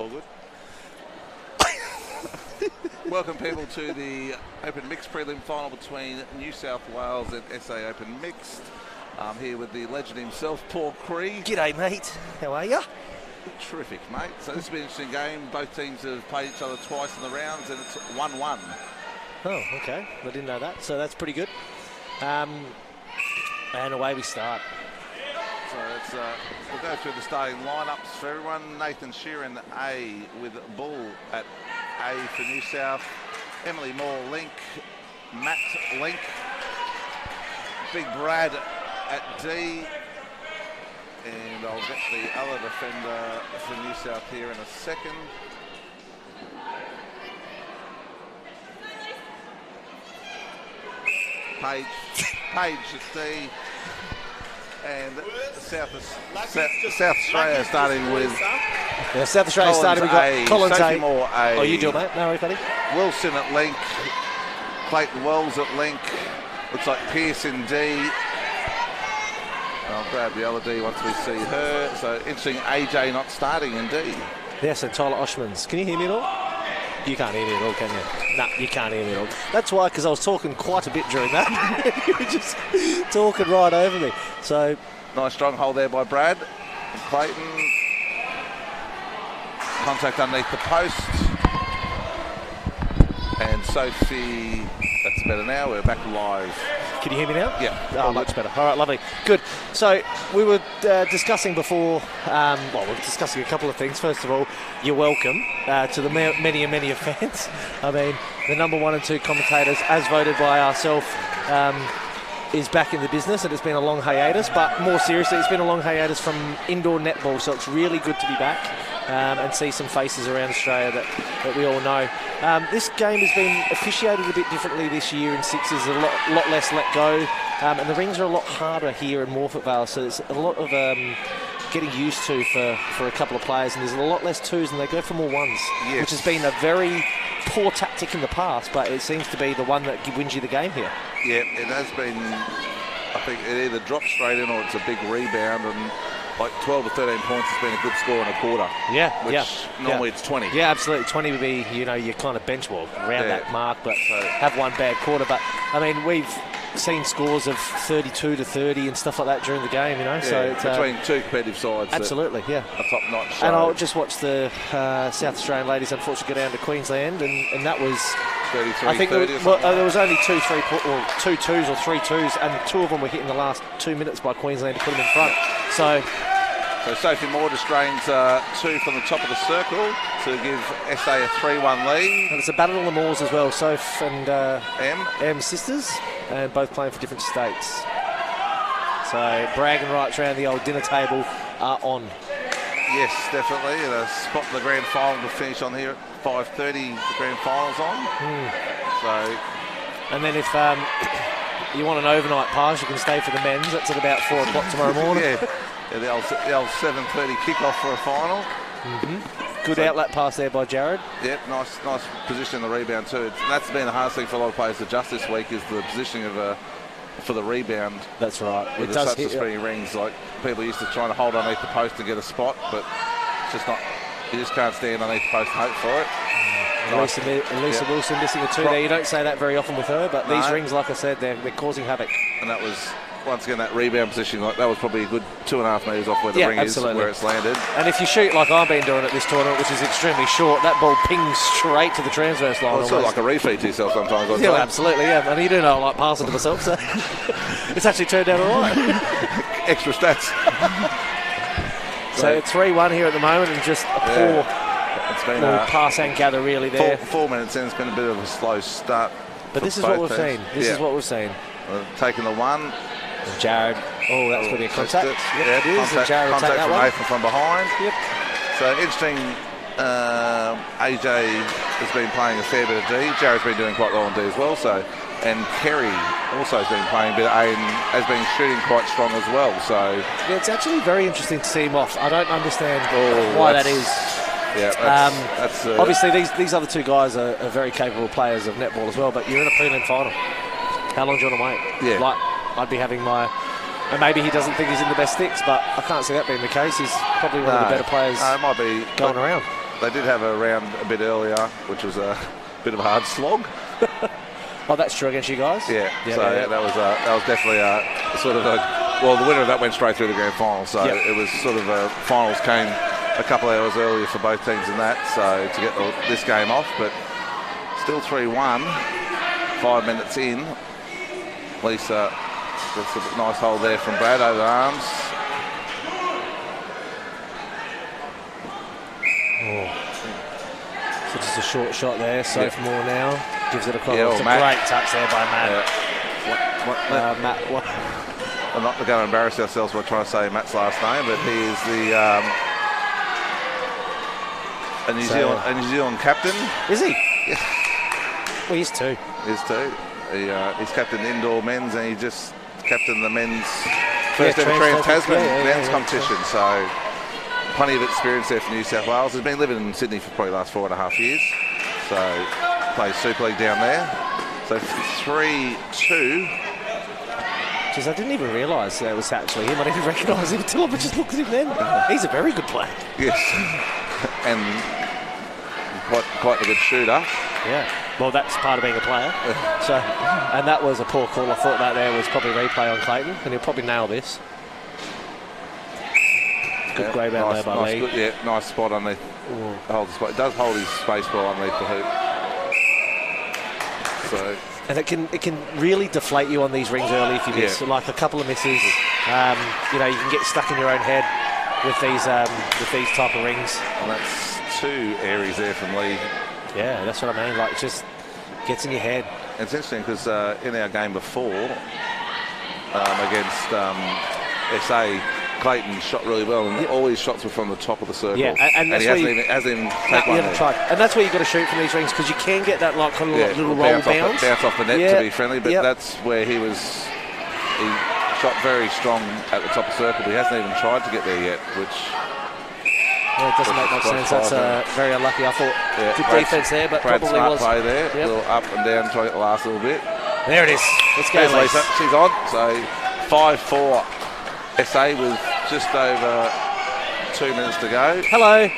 All good. Welcome, people, to the Open Mixed Prelim final between New South Wales and SA Open Mixed. I'm here with the legend himself, Paul Cree. G'day, mate. How are you? Terrific, mate. So this will be an interesting game. Both teams have played each other twice in the rounds, and it's 1-1. Oh, okay. I didn't know that. So that's pretty good. And away we start. So we'll go through the starting lineups for everyone. Nathan Sheeran, A, with Bull at A for New South. Emily Moore, Link. Matt, Link. Big Brad at D. And I'll get the other defender for New South here in a second. Page at D. And South Australia starting with... Yeah, South Australia starting. We've got Collins A. Moore A. Oh, you do, mate. No worries, buddy. Wilson at Link. Clayton Wells at Link. Looks like Pearson D. I'll grab the other D once we see her. So interesting, AJ not starting in D. Yes, and Tyler Oshmans. Can you hear me at all? You can't hear me at all, can you? No, you can't hear me at all. That's why, because I was talking quite a bit during that. You were just talking right over me. So nice strong hold there by Brad. And Clayton. Contact underneath the post. And Sophie, that's better now. We're back live. Can you hear me now? Yeah. Oh, much better. All right, lovely. Good. So we were discussing before, we're discussing a couple of things. First of all, you're welcome to the many and many of fans. I mean, the number 1 and 2 commentators, as voted by ourselves, is back in the business, and it's been a long hiatus. But more seriously, it's been a long hiatus from indoor netball, so it's really good to be back and see some faces around Australia that we all know. This game has been officiated a bit differently this year in sixes, a lot less let go, and the rings are a lot harder here in Morfett Vale, so it's a lot of getting used to for a couple of players, and there's a lot less twos and they go for more ones, yes, which has been a very poor tactic in the past, but it seems to be the one that wins you the game here. Yeah, it has been. I think it either drops straight in or it's a big rebound, and like 12 to 13 points has been a good score in a quarter. Yeah, Normally it's 20. Yeah, absolutely. 20 would be, your kind of bench wall around that mark, but have one bad quarter. But, I mean, we've seen scores of 32 to 30 and stuff like that during the game, so it's, between two competitive sides. Absolutely, a top-notch show. And I'll just watch the South Australian ladies unfortunately go down to Queensland, and that was 33, I think 30 there was only 2 twos or 3 twos, and 2 of them were hit in the last 2 minutes by Queensland to put them in front. So Sophie Moore just drains 2 from the top of the circle to give SA a 3-1 lead. And it's a battle of the Moors as well. Soph and M sisters, and both playing for different states. So bragging rights around the old dinner table are on. Yes, definitely. And a spot in the grand final to finish on here at 5:30. The grand final's on. So, and then if you want an overnight pass, you can stay for the men's. That's at about 4 o'clock tomorrow morning. Yeah, the old 7:30 kickoff for a final. Good outlet pass there by Jared. Yep, nice position in the rebound too. That's been the hardest thing for a lot of players to adjust this week, is the positioning of for the rebound. That's right. With such a springy rings, like people used to trying to hold underneath the post to get a spot, but it's just not. You just can't stand underneath the post and hope for it. Lisa Wilson missing a 2 there. You don't say that very often with her, but these rings, like I said, they're causing havoc. And that was, once again, that rebound position, like that was probably a good 2.5 metres off where the ring is, where it's landed. And if you shoot like I've been doing at this tournament, which is extremely short, that ball pings straight to the transverse line. Well, it's sort of like a refeed to yourself sometimes. Yeah, absolutely, yeah. And you do know I like passing to myself, so it's actually turned out all right. Extra stats. So 3-1 here at the moment, and just a poor pass and gather really there. 4 minutes in, it's been a bit of a slow start. But this is what we've seen. This is what we've seen. Taking the one. And Jared. Oh, that's going to be a contact. Yeah, it is. And Jared will take that from one. Nathan from behind. Yep. So interesting. AJ has been playing a fair bit of D. Jared's been doing quite well on D as well. And Kerry also has been playing a bit of A and has been shooting quite strong as well. So yeah, it's actually very interesting to see him off. I don't understand why that is. Yeah, that's obviously these other 2 guys are very capable players of netball as well. But you're in a prelim final. How long do you want to wait? Yeah. Like I'd be having my. And maybe he doesn't think he's in the best sticks, but I can't see that being the case. He's probably one of the better players it might be going around. they did have a round a bit earlier, which was a bit of a hard slog. Oh, that's true against you guys? Yeah, that was definitely a sort of a... Well, the winner of that went straight through the grand final, so it was sort of finals came a couple of hours earlier for both teams in that, so to get this game off, but still 3-1, 5 minutes in. Lisa, that's a nice hold there from Brad over arms. So just a short shot there, sophomore now. Gives it across. Yeah, It's a Matt. great touch there by Matt. Yeah. Matt, I'm not going to embarrass ourselves by trying to say Matt's last name, but he is a New Zealand captain. Is he? Yes. Well, he's two. He's two. He's captain indoor men's, and he just captained the men's first ever Trans-Tasman men's competition. So plenty of experience there for New South Wales. He's been living in Sydney for probably the last 4.5 years. So plays Super League down there. So 3-2. Jeez, I didn't even realise that it was actually him. I didn't recognise him until I just looked at him then. He's a very good player. Yes. And quite a good shooter. Yeah. Well, that's part of being a player. So, and that was a poor call. I thought that there was probably replay on Clayton, and he'll probably nail this. Good grab out there by Lee. Nice spot underneath. Hold the spot. It does hold his space ball underneath the hoop. So. And it can really deflate you on these rings early if you miss. So like a couple of misses, you can get stuck in your own head with these type of rings. And that's 2 areas there from Lee. Yeah, that's what I mean. Like, it just gets in your head. It's interesting because in our game before against SA, Clayton shot really well, and all his shots were from the top of the circle. Yeah, and he hasn't even taken one there. Tried. And that's where you've got to shoot from these rings, because you can get that like kind of little roll bounce. Bounce off the net to be friendly, but that's where he shot very strong at the top of the circle, but he hasn't even tried to get there yet, which... Yeah, it doesn't make much sense. That's very unlucky. I thought good defence there, but Brad probably smart was. play there, a little up and down, try to get the last little bit. There it is. Let's go, Lisa. She's on. So 5-4 SA with just over 2 minutes to go. Hello.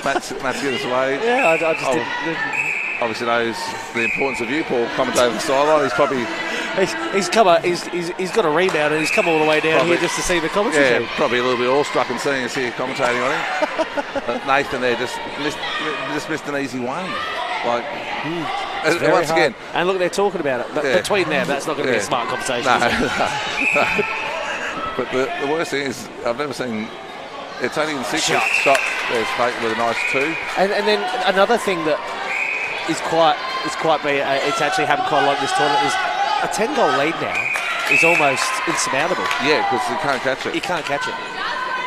Matt's getting us away. Yeah, I just didn't. Obviously knows the importance of you, Paul, commentating the sideline. He's probably... He's got a rebound and he's come all the way down here just to see the commentary. Yeah, probably a little bit awestruck and seeing us here commentating on him. But Nathan there just missed an easy one. Like, once again. And look, they're talking about it. But between them, that's not going to be a smart conversation. No. But the worst thing is, I've never seen... It's only in 6 shot. There's Clayton with a nice 2. And then another thing that it's actually happened quite a lot in this tournament is a 10-goal lead now is almost insurmountable. Yeah, because you can't catch it. You can't catch it.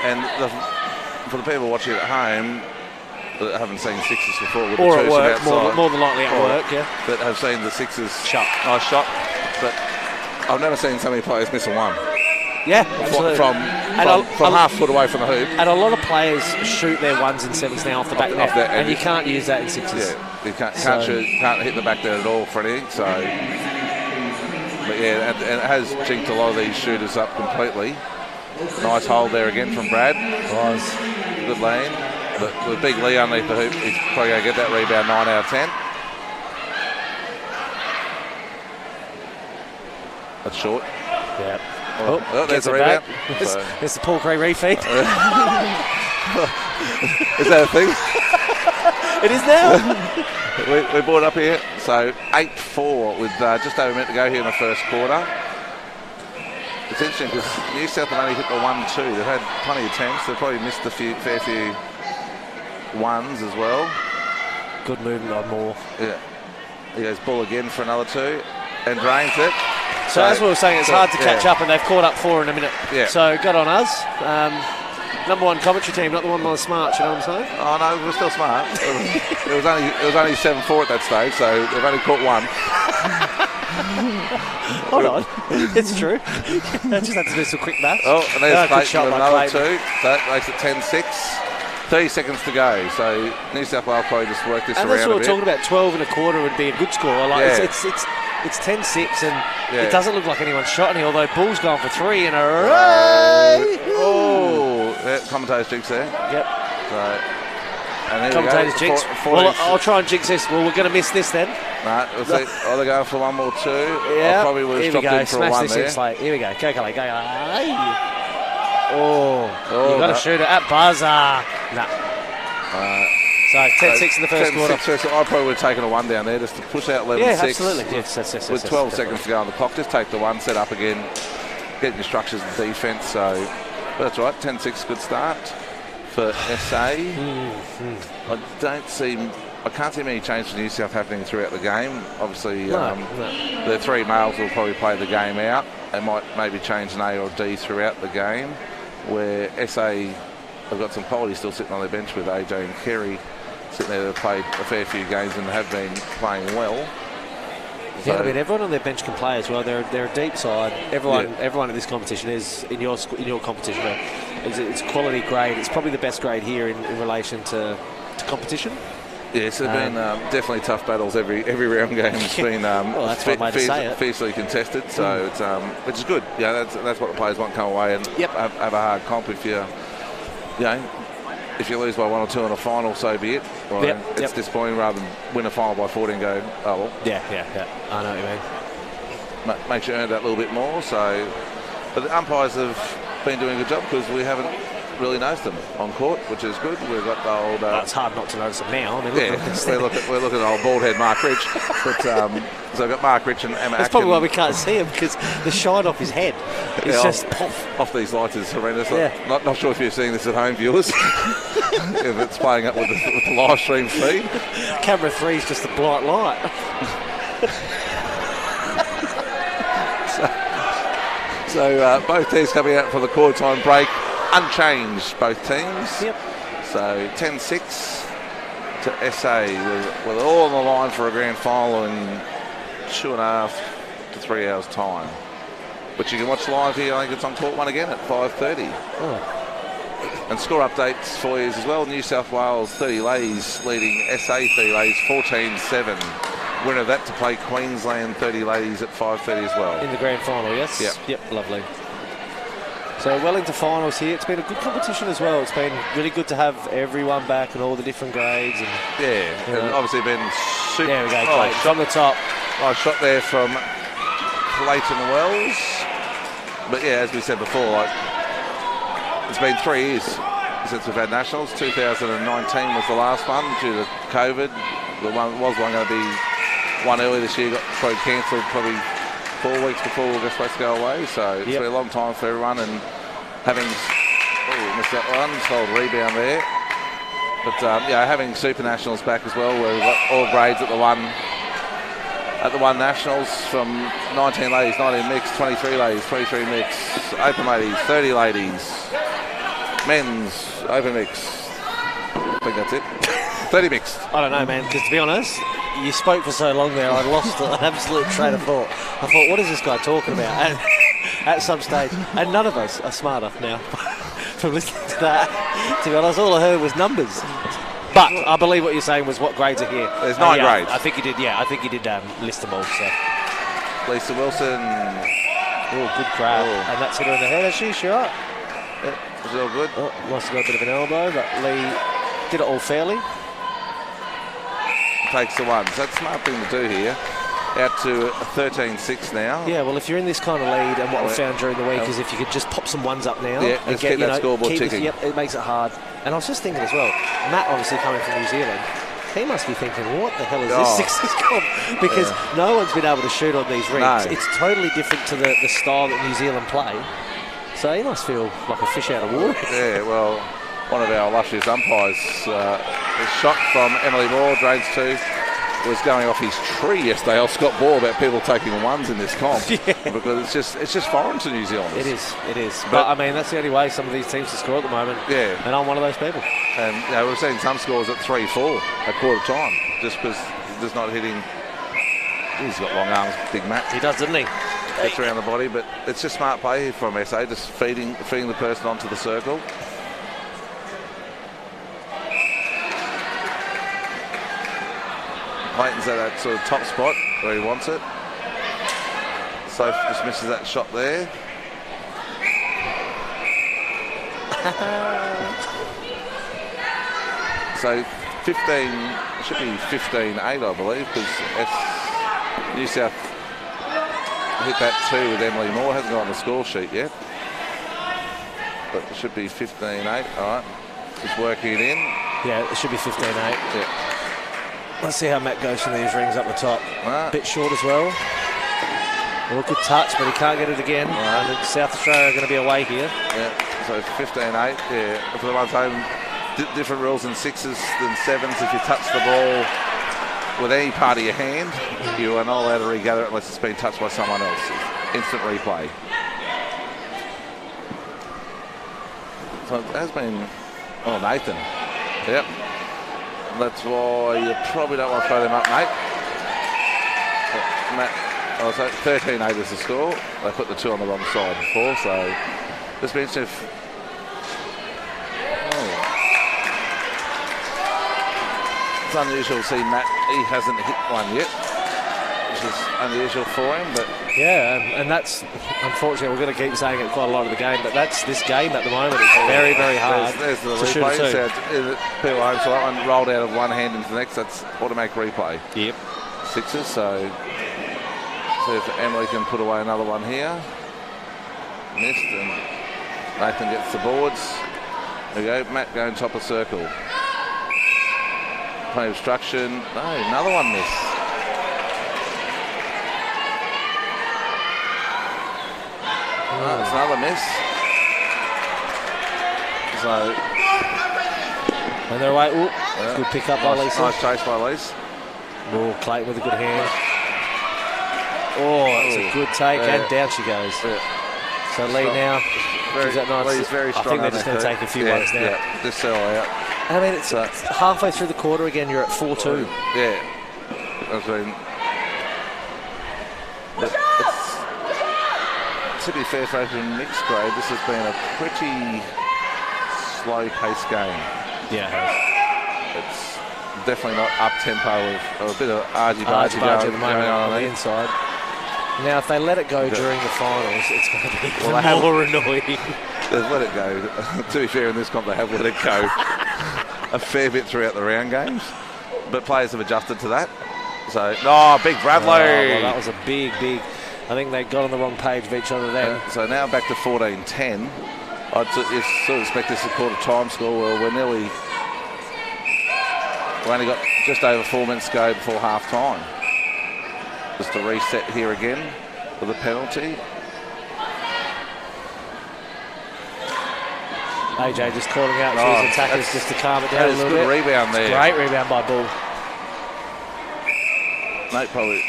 And for the people watching at home that haven't seen sixes before, with or the at work, more than likely at work, that have seen the sixes shot. Nice shot, but I've never seen so many players miss a one. Yeah, from half foot away from the hoop. And a lot of players shoot their 1s and 7s now off the back net, and you can't use that in sixes. Yeah, you can't hit the back there at all for anything. So, but yeah, and it has jinked a lot of these shooters up completely. Nice hold there again from Brad. Good lane. But with big Lee underneath the hoop, he's probably going to get that rebound 9 out of 10. That's short. Yeah. Oh, there's the rebound. There's the Paul Gray refeed. Is that a thing? It is now. we brought it up here. So 8-4 with just over a minute to go here in the first quarter. It's interesting because New South have only hit the 1-2. They've had plenty of attempts. They've probably missed a fair few ones as well. Good movement on Moore. Yeah. He goes Bull again for another 2 and drains it. So as we were saying, it's hard to catch up, and they've caught up 4 in a minute. Yeah. So good on us. Number 1 commentary team, not the one most smart. You know what I'm saying? Oh no, we're still smart. it was only 7-4 at that stage, so they've only caught 1. Hold on, it's true. I just had to do some quick maths. Oh, and there's Clayton with another 2. So that makes it 10-6. 30 seconds to go, so New South Wales probably just work this around a bit. And that's what we're talking about. 12 1/4 would be a good score. Like it's 10-6, and it doesn't look like anyone's shot any. Although Bull's gone for 3 in a row. Oh, commentator's jinx there. Yep. So, and here Commentator's we go. jinx. Well, I'll try and jinx this. Well, we're going to miss this then. No, we'll see. Oh, they're going for one more two. Yeah. I probably would have Here we dropped go. in for Smash a one this there. in slate. Here we go. Go, Kelly. Go. Hey. Oh, Oh, you've got to no. shoot it at buzzer. Nah. So 10-6 in the first quarter. 10-6, I probably would have taken a one down there just to push out 11-6. Yeah, absolutely. Yes, With 12 seconds to go on the clock, just take the one, set up again, get your structures and defence. So that's right, 10-6, good start for SA. I can't see many changes to New South happening throughout the game. Obviously, the three males will probably play the game out. They might maybe change an A or D throughout the game, where SA have got some quality still sitting on their bench with AJ and Kerry sitting there. They've played a fair few games and have been playing well. Yeah, I mean, everyone on their bench can play as well. They're a deep side. Everyone in this competition is in your competition. It's quality grade. It's probably the best grade here in relation to competition. Yes, there have been definitely tough battles every round game. It's been well, that's one way to say it. Fiercely contested, so it's which is good. Yeah, that's what the players want. Come away and have a hard comp. If you lose by 1 or 2 in a final, so be it. Well, it's disappointing rather than win a final by 40 and go, oh well. Yeah. I know what you mean. Makes you earn that little bit more. So, but the umpires have been doing a good job because we haven't really noticed them on court, which is good. We've got the old. It's hard not to notice them now. I mean, we're looking at old bald head Mark Rich, but so I've got Mark Rich and Emma. That's probably why we can't see him, because the shine off his head is just off these lights is horrendous. Yeah. Not sure if you're seeing this at home, viewers. If it's playing up with the live stream feed. Camera 3 is just a bright light. So both teams coming out for the quarter time break. Unchanged, both teams. Yep. So 10-6 to SA with all on the line for a grand final in 2.5 to 3 hours time. Which you can watch live here. I think it's on Court 1 again at 5:30. Oh. And score updates for you as well. New South Wales 30 ladies leading SA 30 ladies 14-7. Winner of that to play Queensland 30 ladies at 5:30 as well. In the grand final, yes? Yep, lovely. So well into finals here. It's been a good competition as well. It's been really good to have everyone back and all the different grades. And and obviously been super. There we go, Clayton, from the top. Nice shot there from Clayton Wells. But yeah, as we said before, it's been 3 years since we've had nationals. 2019 was the last one due to COVID. The one was going to be one early this year, got probably cancelled probably 4 weeks before we were supposed to go away. So it's been a long time for everyone, and having missed that one, solid rebound there. But having Super Nationals back as well, where we've got all grades at the one Nationals, from 19 ladies, 19 mixed, 23 ladies, 23 mixed, open ladies, 30 ladies, men's open mixed. I think that's it. 30 mixed. I don't know, man, because to be honest, you spoke for so long there, I lost an absolute train of thought. I thought, what is this guy talking about? And at some stage, and none of us are smart enough now from listening to that. To be honest, all I heard was numbers. But I believe what you're saying was what grades are here. There's 9 grades. I think you did. Yeah, I think you did list them all. So. Lisa Wilson. Oh, good grab. Oh. And that's hit her in the head, has she? Sure. Yeah, was all good. Oh, lost a little bit of an elbow, but Lee did it all fairly. Takes the one. So that's a smart thing to do here. Out to 13-6 now. Yeah, well, if you're in this kind of lead, and what we found during the week is if you could just pop some ones up now and get that scoreboard ticking. It makes it hard. And I was just thinking as well, Matt obviously coming from New Zealand, he must be thinking, what the hell is this Sixers comp? Because no one's been able to shoot on these rinks. No. It's totally different to the style that New Zealand play. So he must feel like a fish out of water. Yeah, well, one of our illustrious umpires, a shot from Emily Moore, drains 2. Was going off his tree yesterday. Scott Ball about people taking ones in this comp because it's just foreign to New Zealand. It is. But I mean, that's the only way some of these teams to score at the moment. Yeah, and I'm one of those people. And we've seen some scores at 3-4 at quarter time just because he's just not hitting. He's got long arms, Big Matt. He does, doesn't he? Gets around the body, but it's just smart play from SA, just feeding the person onto the circle. Clayton's at that sort of top spot where he wants it. Soph just misses that shot there. So 15, should be 15-8, I believe, because New South hit that 2 with Emily Moore. Hasn't got on the score sheet yet. But it should be 15-8. All right. Just working it in. Yeah, it should be 15-8. Yeah. Let's see how Matt goes from these rings up the top. Bit short as well. Well, good touch, but he can't get it again. And South Australia are going to be away here. Yeah, so 15-8. Yeah, for the ones home, different rules in 6s than 7s. If you touch the ball with any part of your hand, you are not allowed to regather it unless it's been touched by someone else. Instant replay. So it has been... Oh, Nathan. Yep. That's why you probably don't want to throw them up, mate. Matt, oh, so 13-8 is the score. They put the 2 on the wrong side before, so this means if... Oh. It's unusual to see Matt, he hasn't hit one yet, which is unusual for him, but... Yeah, and that's, unfortunately, we're going to keep saying it quite a lot of the game, but that's this game at the moment. It's very, very hard. There's the to shoot replay. a 2. People home, so that one rolled out of one hand into the next. That's automatic replay. Yep. 6s, so see if Emily can put away another one here. Missed, and Nathan gets the boards. There we go. Matt going top of circle. Play obstruction. No, another one missed. That's another miss. So, and they're away. Ooh, good pick up by Lisa. Nice chase by Lisa. Oh, Clayton with a good hand. Oh, that's a good take, and down she goes. Yeah. So Lee now, is that nice? Lee's very strong. I think they're just going to take a few ones now. Yeah, just settle out. I mean, it's halfway through the quarter again. You're at 4-2. Yeah, I mean, to be fair, for in mixed grade, this has been a pretty slow-paced game. Yeah, it's definitely not up-tempo with a bit of argy-bargy at the moment on the inside. Now, if they let it go during the finals, it's going to be more annoying. They've let it go. To be fair, in this comp, they have let it go a fair bit throughout the round games, but players have adjusted to that. So, big Bradley. Well, that was a big. I think they got on the wrong page of each other then. So now back to 14-10. I'd sort of expect this a quarter time score. Well, we've only got just over 4 minutes to go before half time. Just to reset here again for the penalty. AJ just calling out to his attackers just to calm it down a little bit. Good rebound there. Great rebound by Bull. Nate probably...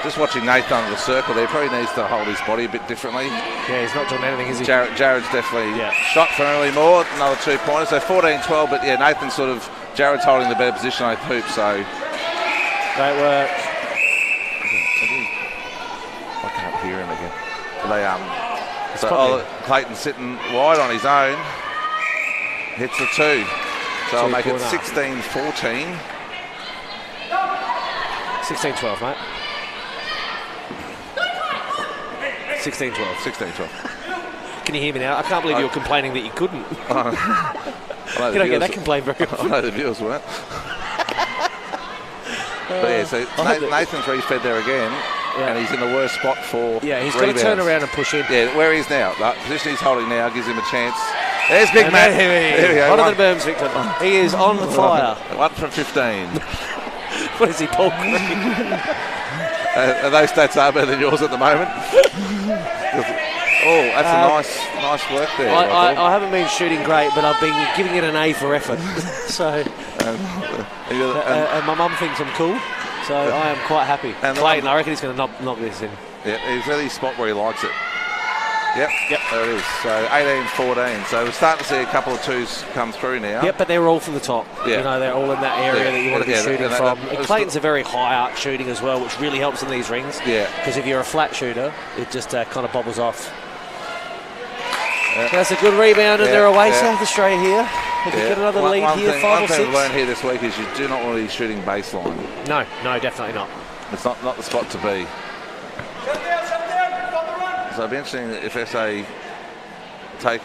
Just watching Nathan under the circle there, probably needs to hold his body a bit differently. Yeah, he's not doing anything, is he? Jared's definitely shot for Emily Moore, another 2 pointers. So 14-12, but yeah, Nathan's Jared's holding the better position on hoop, so. Great work. I can't hear him again. Clayton's sitting wide on his own. Hits the 2. So I'll make it 16-14. 16-12, mate. 16-12. 16-12. Can you hear me now? I can't believe you were complaining that you couldn't. You don't get that complaint very often. I know the viewers weren't. But yeah, so Nathan's refed there again, and he's in the worst spot for he's got to turn around and push in. Yeah, where he is now. The position he's holding now gives him a chance. There's Big Matt. There we go. One of the Berms victim. He is on fire. 1 from 15. What is he, Paul Green? Those stats are better than yours at the moment. Oh, that's a nice work there. I haven't been shooting great, but I've been giving it an A for effort. So, and my mum thinks I'm cool, so I am quite happy. And Clayton, I reckon he's going to knock this in. Yeah, he's really spot where he likes it. Yep, there it is. So 18-14. So we're starting to see a couple of 2s come through now. Yep, but they're all from the top. Yeah. You know, they're all in that area that you want to be shooting from. And Clayton's a very high arc shooting as well, which really helps in these rings. Yeah. Because if you're a flat shooter, it just kind of bobbles off. That's a good rebound, and they're away South Australia here. If you get another lead here, 5 or 6. One thing I've learned here this week is you do not want to be shooting baseline. No, definitely not. It's not the spot to be. So it'll be interesting if SA take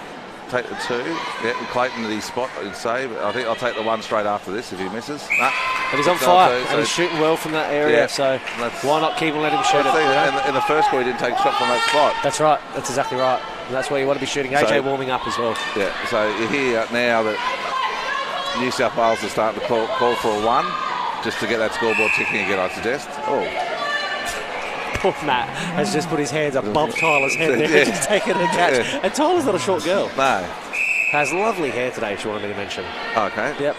take the 2. Yeah, Clayton at his spot, I'd say. But I think I'll take the 1 straight after this if he misses. Nah. But he's on fire, and he's shooting well from that area, so why not keep and let him shoot it? In the first score, he didn't take a shot from that spot. That's right. That's exactly right. And that's where you want to be shooting. AJ warming up as well. Yeah, so you hear now that New South Wales is starting to call for a 1, just to get that scoreboard ticking again, I suggest. Oh. Poor Matt has just put his hands above Tyler's head there, just taking a catch. Yeah. And Tyler's not a short girl. No. Has lovely hair today, if you wanted me to mention. Okay. Yep.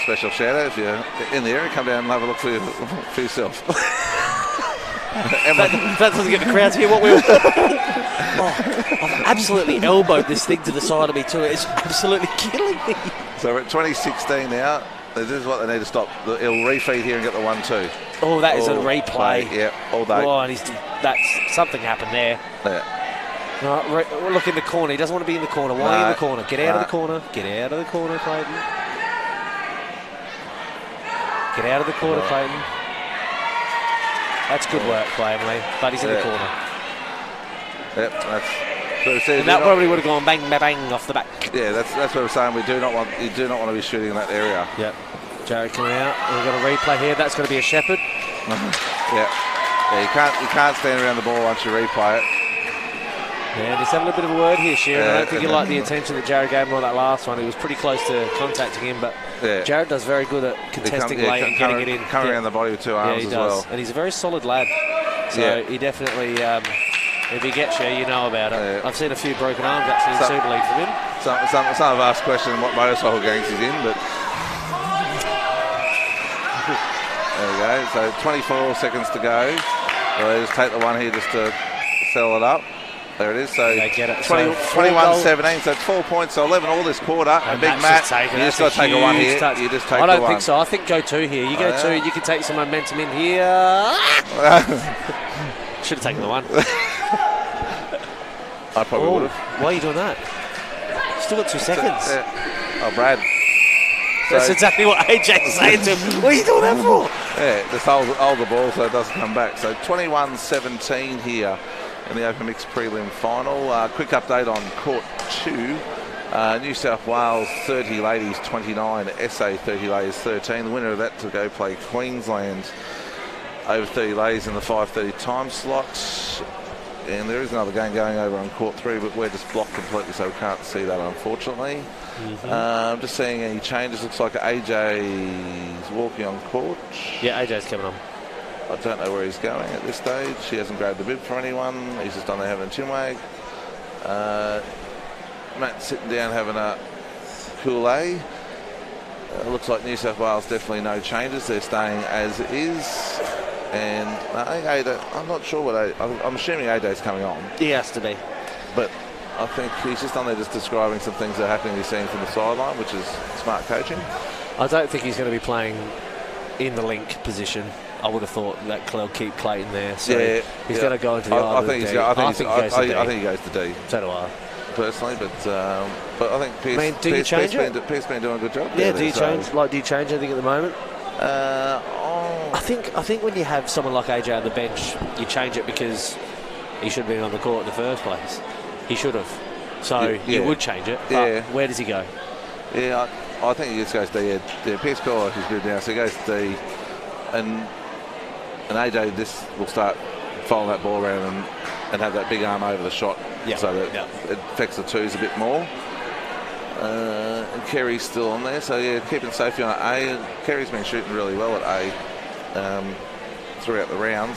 Special shout out if you're in the area, come down and have a look for yourself. That doesn't get the crowd to hear what we're. I've absolutely elbowed this thing to the side of me too. It's absolutely killing me. So we're at 2016 now. This is what they need to stop. He'll refeed here and get the 1-2. Oh, that is a replay. Yeah, all day. Oh, and that's something happened there. Yeah. Right, look in the corner. He doesn't want to be in the corner. Why are you in the corner? Get out of the corner. Get out of the corner, Clayton. Get out of the corner, Clayton. That's good work by Emily, but he's in the corner. Yep, that's. And that probably would have gone bang, bang, bang off the back. Yeah, that's what we're saying. You do not want to be shooting in that area. Yep. Jared coming out. We've got a replay here. That's going to be a Shepherd. Yeah. You can't stand around the ball once you replay it. Yeah, he's having a bit of a word here, Sheeran. I don't think you like the attention that Jared gave him on that last one. He was pretty close to contacting him, but Jared does very good at contesting late and getting it in. Coming around the body with 2 arms as well. And he's a very solid lad. So he definitely, if he gets you, you know about it. Yeah. I've seen a few broken arms actually in Super League from him. Some have asked questions what motorcycle gangs he's in, but there we go. So 24 seconds to go. So they just take the 1 here just to settle it up. There it is. So they get it. 21-17. So it's 4 points. So 11 all this quarter. And Big Matt, you just got to take a 1 here. You just take the 1. I don't think so. I think go 2 here. You go 2. You can take some momentum in here. Should have taken the 1. I probably would have. Why are you doing that? Still got 2 seconds. Oh, Brad. That's exactly what AJ's saying to him. What are you doing that for? Yeah, just hold the ball so it doesn't come back. So 21-17 here in the Open Mixed Prelim final. Quick update on Court 2. New South Wales 30 ladies 29, SA 30 ladies 13. The winner of that to go play Queensland over 30 ladies in the 5:30 time slot. And there is another game going over on Court 3, but we're just blocked completely, so we can't see that, unfortunately. Just seeing any changes. Looks like AJ's walking on court. Yeah, AJ's coming on. I don't know where he's going at this stage. He hasn't grabbed a bib for anyone. He's just on there having a chinwag. Matt's sitting down having a Kool-Aid. Looks like New South Wales definitely no changes. They're staying as is. And I'm not sure what I'm assuming AJ's coming on. He has to be. But I think he's just on there just describing some things that are happening he's seeing from the sideline, which is smart coaching. I don't think he's going to be playing in the link position. I would have thought that they'll keep Clayton there. So he's going to go into the I think he goes to D. So do I. Personally, but I think Pierce, do you change it? Pierce been doing a good job. Yeah, do you change anything at the moment? I think when you have someone like AJ on the bench, you change it because he should have been on the court in the first place. He should have. So you would change it. But where does he go? Yeah, I think he just goes D. Yeah, Pierce Collier is good now, so he goes D. And AJ this will start following that ball around and have that big arm over the shot, so that it affects the twos a bit more. And Kerry's still on there, so keeping Sophie on at A. And Kerry's been shooting really well at A throughout the round,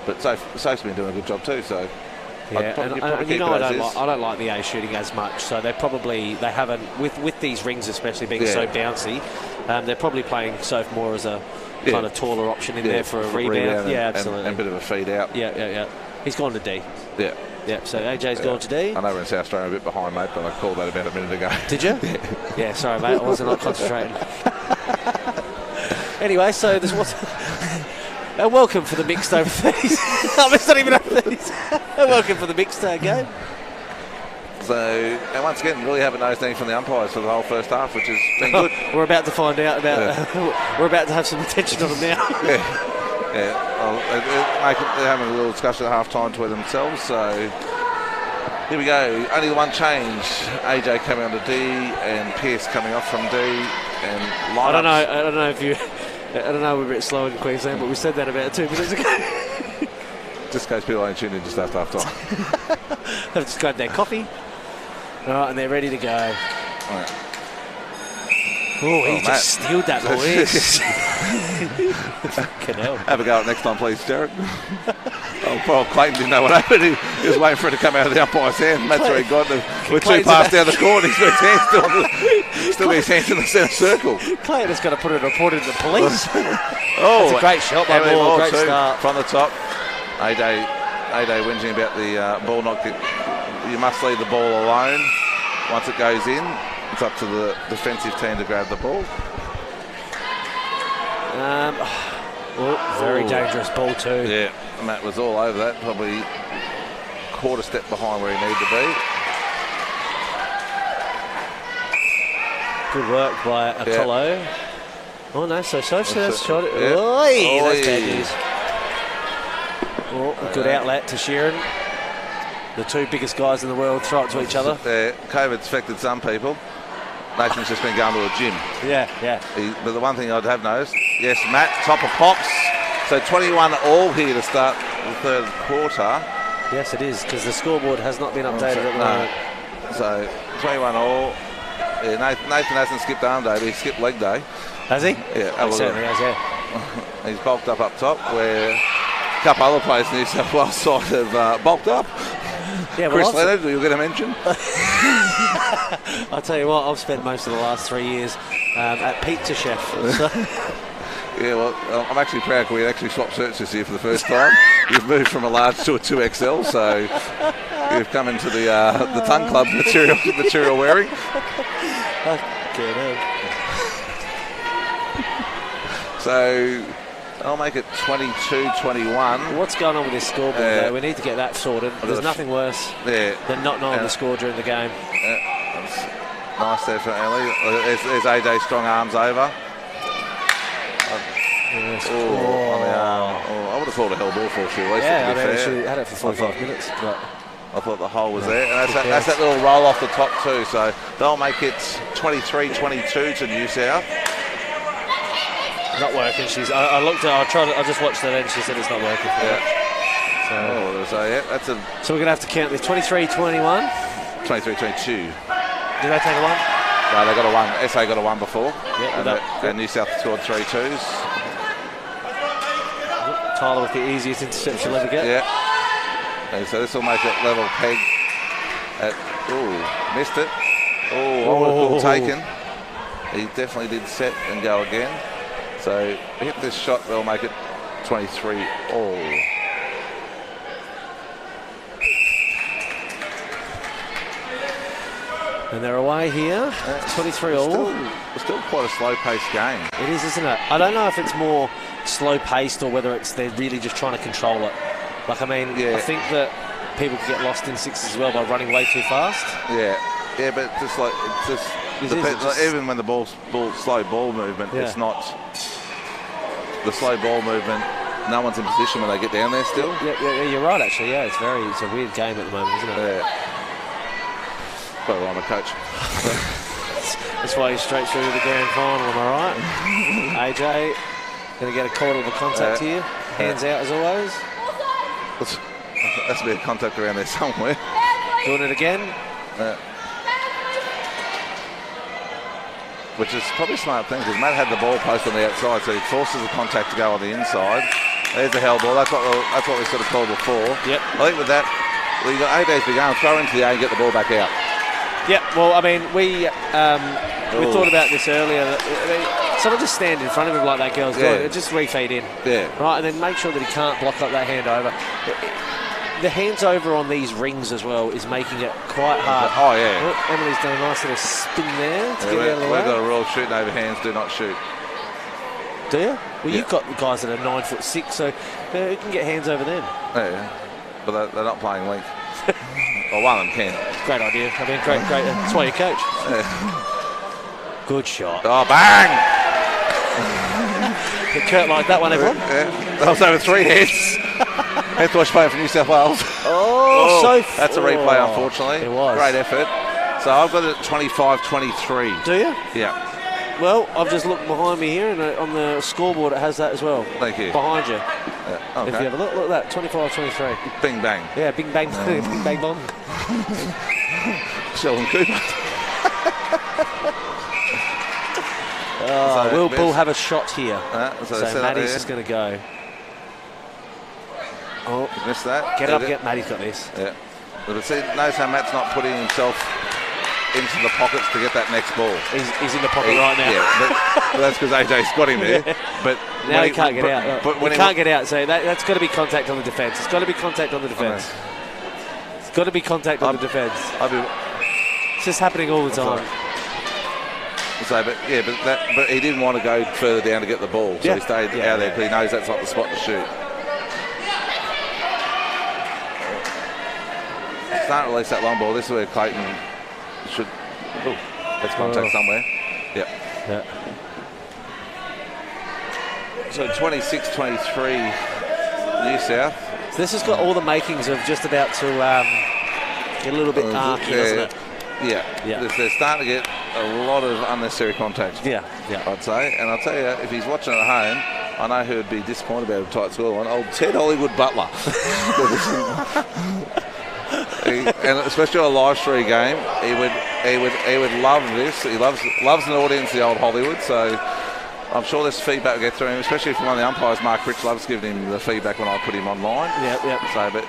but Sophie's been doing a good job too. So I don't like the A shooting as much. So they haven't with these rings especially being so bouncy. They're probably playing Soph more as a kind of taller option in there for a rebound. Absolutely, and a bit of a feed out. Yeah. He's gone to D. Yeah. Yep, so AJ's gone to D. I know we're in South Australia a bit behind, mate, but I called that about a minute ago. Did you? Yeah, sorry, mate. I wasn't concentrating. Anyway, so there's what's... welcome for the mixed over 30s. It's not even over 30s. Welcome for the mixed game. So, and once again, really haven't noticed anything from the umpires for the whole first half, which has been good. We're about to find out about... we're about to have some attention on them now. They're having a little discussion at half time between themselves, so Here we go. Only the one change. AJ coming on to D and Pierce coming off from D. And I don't know if you. I don't know, we're a bit slow in Queensland, but we said that about 2 minutes ago. Just in case people ain't tuned in just after half time. They've just grabbed their coffee. All right, and they're ready to go. All right. Oh, he just stealed that, boys. Have a go at it next time, please, Jared. Paul Clayton didn't know what happened. He was waiting for it to come out of the umpire's hand. That's where he got it. We're 2 passes down the court. He's got his hands still got his hands in the centre circle. Clayton has got to put a report into the police. Oh, that's a great shot by Moore. Great start. From the top. A-Day whinging about the ball not get. You must leave the ball alone. Once it goes in, it's up to the defensive team to grab the ball. Very dangerous ball too. Yeah, Matt was all over that. Probably quarter step behind where he needed to be. Good work by Akolo. Yeah. Oh no, so shot it. Yeah. Oi, that's bad news. Oh, good outlet to Sheeran. The 2 biggest guys in the world throw it to each other. COVID's affected some people. Nathan's just been going to a gym. Yeah. But the one thing I'd have noticed, yes, Matt, top of pops. So 21 all here to start the third quarter. Yes, it is, because the scoreboard has not been updated at the moment. So 21 all. Yeah, Nathan hasn't skipped arm day, but he skipped leg day. Has he? Yeah, he certainly has, yeah. He's bulked up top, where a couple other players in New South Wales side have bulked up. Yeah, Chris Leonard, you'll get a mention. I'll tell you what, I've spent most of the last 3 years at Pizza Chef. So. Yeah, well, I'm actually proud we actually swapped shirts this year for the first time. You've moved from a large to a 2XL, so you've come into the Tongue Club material wearing. So I'll make it 22-21. What's going on with this scoreboard, though? We need to get that sorted. There's nothing worse than not knowing the score during the game. That's nice there for Ellie. There's AJ strong arms over. Yes. On the arm. I would have thought a hell ball for a few weeks. Yeah, I mean, she had it for 45 minutes. But I thought the hole was there. And that's that little roll off the top too. So they'll make it 23-22 to New South. Not working. I looked at. I just watched it and she said it's not working. So we're gonna have to count this. 23-21. 23-22. Did they take a 1? No, they got a 1. SA got a 1 before. Yeah, and New South scored 3 2s. Tyler with the easiest interception you'll ever get. Yeah. And so this will make it level peg. Missed it. I would have called taken. He definitely did set and go again. So hit this shot, they'll make it 23 all. And they're away here, 23 all. Still quite a slow-paced game. It is, isn't it? I don't know if it's more slow-paced or whether they're really just trying to control it. I think that people can get lost in sixes as well by running way too fast. Yeah, but even when the slow ball movement, it's not the slow ball movement. No one's in position when they get down there still. Yeah, you're right. Actually, yeah, it's a weird game at the moment, isn't it? Yeah. Well, I'm a coach. That's why he's straight through to the grand final. Am I right? AJ going to get a quarter of a contact here. Hands out as always. That's a bit of contact around there somewhere. Doing it again. Which is probably a smart thing because Matt had the ball post on the outside, so he forces the contact to go on the inside. There's a hell ball. That's what we sort of called before. Yep. I think with that, you've got 8 days to go and throw into the A and get the ball back out. Yeah, well, I mean, we thought about this earlier. Someone just stand in front of him like that girl's doing. Just refeed in. Yeah. Right, and then make sure that he can't block up that hand over. The hands over on these rings as well is making it quite hard. Oh, yeah. Oh, Emily's done a nice little spin there to get out of the way. We've got a rule, shooting over hands, do not shoot. Do you? Well, you've got guys that are 9'6", so you can get hands over them. Yeah, but they're not playing length. Well, one of them can. Great idea. I mean, great. That's why you coach. Yeah. Good shot. Oh, bang! Get Kurt like that one, everyone. Yeah. That was over 3 heads. Hence why she's playing for New South Wales. That's a replay, unfortunately. It was. Great effort. So I've got it at 25-23. Do you? Yeah. Well, I've just looked behind me here, and on the scoreboard it has that as well. Thank you. Behind you. Okay. If you have a look at that, 25-23. Bing bang. Yeah, bing bang, bing bang bong. Sheldon Cooper. Will Bull have a shot here? So Maddie's just going to go. Oh, missed that. Get up, get Maddie's got this. Yeah. But see, notice how Matt's not putting himself into the pockets to get that next ball. He's in the pocket right now. Yeah, but that's because AJ's got him there. Yeah. But now he can't get out. But when he can't get out, so that's got to be contact on the defence. It's got to be contact on the defence. It's got to be contact on the defence. It's just happening all the time. So, but he didn't want to go further down to get the ball, so he stayed out there because he knows that's not the spot to shoot. Can't release that long ball. This is where Clayton should. Let's contact somewhere. Yep. Yeah. So 26-23 New South. So this has got all the makings of just about to get a little bit arky, doesn't it? Yeah. They're starting to get a lot of unnecessary contact. Yeah. I'd say. And I'll tell you, if he's watching at home, I know who would be disappointed about a tight score one. Old Ted Hollywood Butler. And especially a live stream game, he would love this. He loves an audience, the old Hollywood. So I'm sure this feedback will get through him, especially if one of the umpires, Mark Rich, loves giving him the feedback when I put him online. Yep. So, but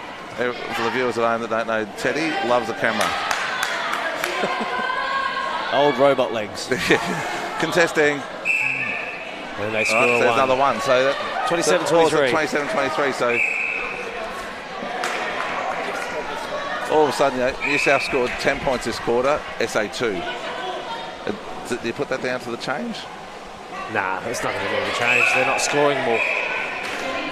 for the viewers at home that don't know, Teddy loves the camera. Old robot legs. Contesting. And they score so there's another one. So 27-23. 27-23. So. All of a sudden, New South scored 10 points this quarter, SA 2. Do you put that down to the change? Nah, it's not going to be a change. They're not scoring more.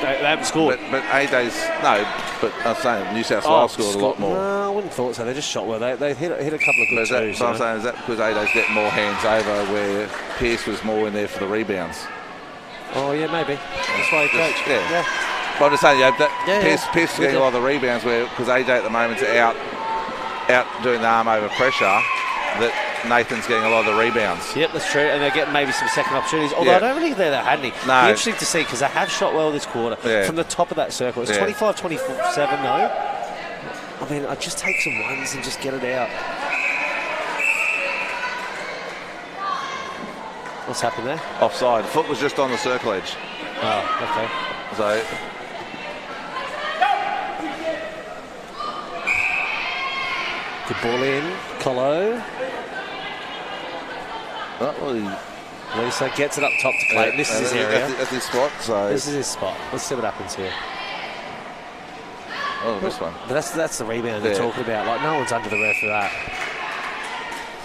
They haven't scored. But AJ's, no, but I'm saying New South Wales scored a lot more. No, I wouldn't have thought so. They just shot well. They hit a couple of good twos. So I'm saying, is that because AJ's getting more hands over where Pearce was more in there for the rebounds? Oh, yeah, maybe. That's why he coached. Yeah. But I'm just saying, Pearce is getting a lot of the rebounds because AJ at the moment's out doing the arm over pressure, that Nathan's getting a lot of the rebounds. Yep, that's true. And they're getting maybe some second opportunities. Although I don't really think they had any. No. It'll be interesting to see because they have shot well this quarter from the top of that circle. It's 25-27 though. I mean, I'd just take some ones and just get it out. What's happened there? Offside. Foot was just on the circle edge. Oh, okay. So. Good ball in. Colo. Lisa gets it up top to Clayton. This is his area. That's his spot. So. This is his spot. Let's see what happens here. Oh, this one. But that's the rebound they're talking about. Like, no one's under the ref for that.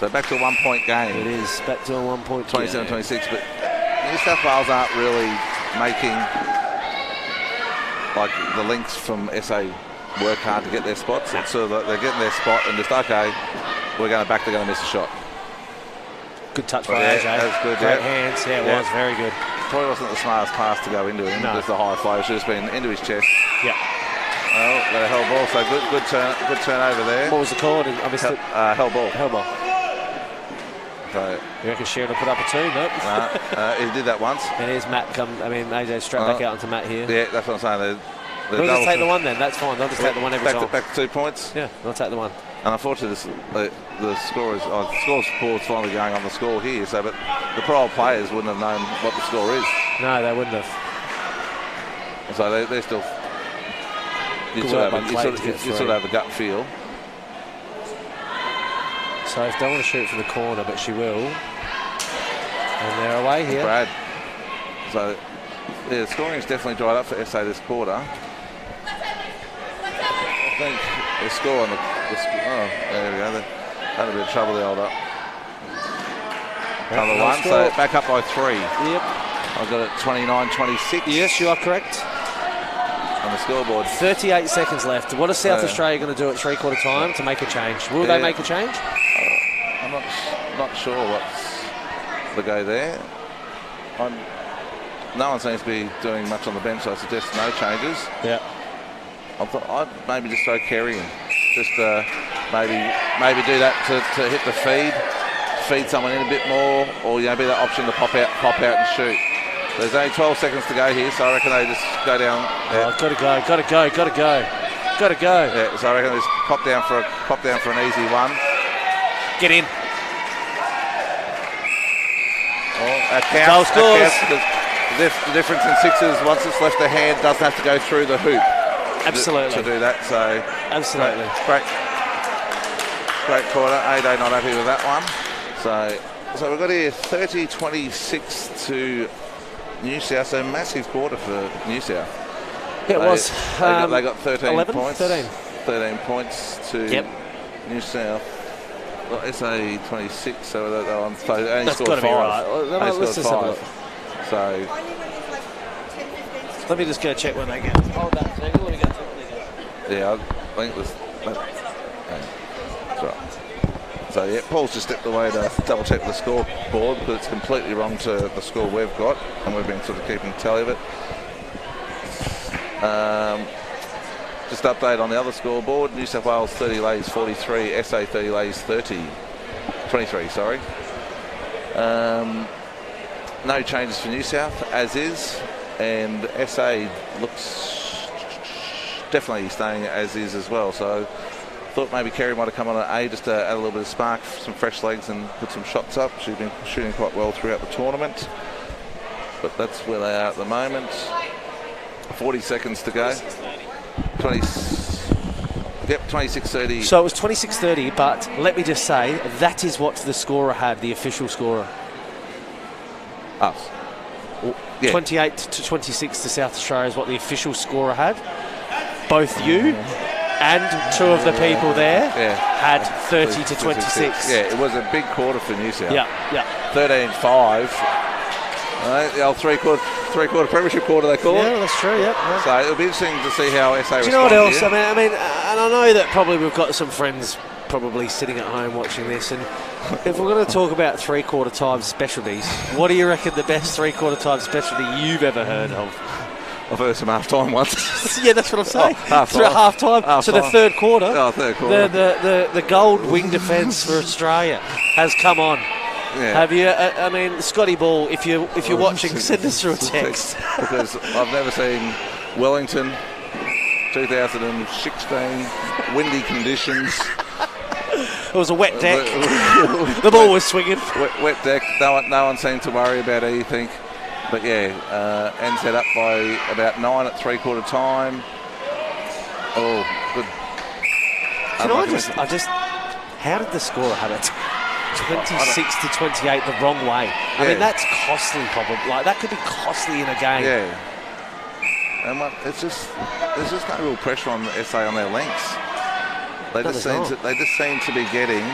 So back to a 1 point game. It is. Back to a 1 point 27-26. But New South Wales aren't really making like the links from SA work hard to get their spots. It's sort of they're getting their spot and just, okay, they're going to miss a shot. Good touch by AJ. That was good. Great hands. Yeah, it was very good. Probably wasn't the smartest pass to go into him. No. Just the high flow. Should have been into his chest. Yeah. Oh, got a hell ball. So good turnover there. What was the call? I missed it. Hell ball. Hell ball. So, you reckon Shearer will put up a two? Nope. He did that once. And here's Matt AJ straight back out onto Matt here. Yeah, that's what I'm saying. We'll just take the one then. That's fine. They'll just take the one every time. Back to 2 points. Yeah, they'll take the one. And unfortunately, the score board's finally going on the score here. So, but the pro players wouldn't have known what the score is. No, they wouldn't have. So they're still. You sort of have a gut feel. So if they want to shoot from the corner, but she will. And they're away here. Brad. So yeah, the scoring is definitely dried up for SA this quarter. I think the score on oh, there we go. They're having a bit of trouble the old up. Another one, so back up by 3. Yep. I've got it 29-26. Yes, you are correct. On the scoreboard. 38 seconds left. What is South Australia going to do at three-quarter time to make a change? Will they make a change? I'm not sure what's the go there. No one seems to be doing much on the bench, so I suggest no changes. Yeah. I thought I'd maybe just throw Kerry in. Just maybe do that to hit the feed someone in a bit more, or be that option to pop out and shoot. There's only 12 seconds to go here, so I reckon they just go down. Yeah. Oh, gotta go. Yeah, so I reckon they just pop down for an easy one. Get in. That counts. Goal scores. The difference in sixes, once it's left the hand, doesn't have to go through the hoop. Absolutely. To do that, so absolutely. Great quarter. AD not happy with that one. So we've got here 30-26 to New South. So massive quarter for New South. It was. They got 13 11? points. 13 points to New South. Well, SA 26, so they only that's scored 5. Be right. Let's just have a look. So let me just go check when they get. Hold that second. Let me go check when they get. Yeah, I think that's right. So yeah, Paul's just stepped away to double check the scoreboard because it's completely wrong to the score we've got, and we've been sort of keeping tally of it. Just update on the other scoreboard. New South Wales 30 lays 43, SA 30 lays 23, sorry. No changes for New South, as is, and SA looks definitely staying as is as well. So thought maybe Kerry might have come on at A just to add a little bit of spark, some fresh legs and put some shots up. She's been shooting quite well throughout the tournament, but that's where they are at the moment. 40 seconds to go. 26-30. So it was 26-30, but let me just say, that is what the scorer had, the official scorer. Us. Yeah. 28-26 to South Australia is what the official scorer had. Both you and two of the people there had 30-26. Yeah, it was a big quarter for New South. Yeah. 13-5. The old three-quarter premiership quarter, they call it. Yeah, that's true, yeah. So it'll be interesting to see how SA Do you know what else? I mean, and I know that probably we've got some friends probably sitting at home watching this, and if we're going to talk about three-quarter time specialties, what do you reckon the best three-quarter time specialty you've ever heard of? I've heard some half-time once. Yeah, that's what I'm saying. Half-time. Half-time. So the third quarter. Oh, third quarter. The gold wing defence for Australia has come on. Yeah. Have you? I mean, Scotty Ball, if you're watching, send us through a text. Because I've never seen Wellington 2016 windy conditions. It was a wet deck. The ball was swinging. Wet deck. No one seemed to worry about anything. But yeah, ends head up by about 9 at three-quarter time. Oh, good. How did the scorer have it? 26-28 the wrong way. I mean, that's costly, probably. Like, that could be costly in a game. Yeah. And there's just no real pressure on the SA on their lengths. They just seem to be getting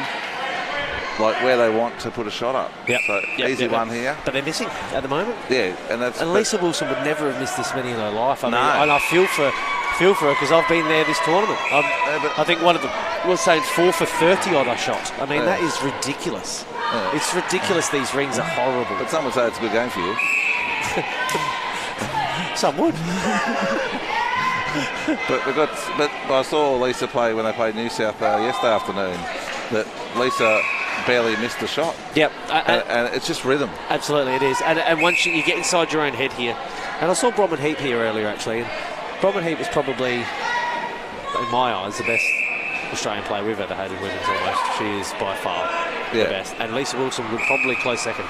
like where they want to put a shot up. So easy one here. But they're missing at the moment. Yeah, and Lisa Wilson would never have missed this many in her life. I mean, and I feel for her because I've been there this tournament. I think one of them was saying 4 for 30 on a shot. I mean, that is ridiculous. Yeah. It's ridiculous. These rings are horrible. But some would say it's a good game for you. Some would. but I saw Lisa play when they played New South yesterday afternoon. That Lisa barely missed a shot. Yep. And it's just rhythm. Absolutely, it is. And once you get inside your own head here, and I saw Bromwich Heap here earlier actually, and Bromwich Heap is probably, in my eyes, the best Australian player we've ever had in women's almost. She is by far the best. And Lisa Wilson would probably close second.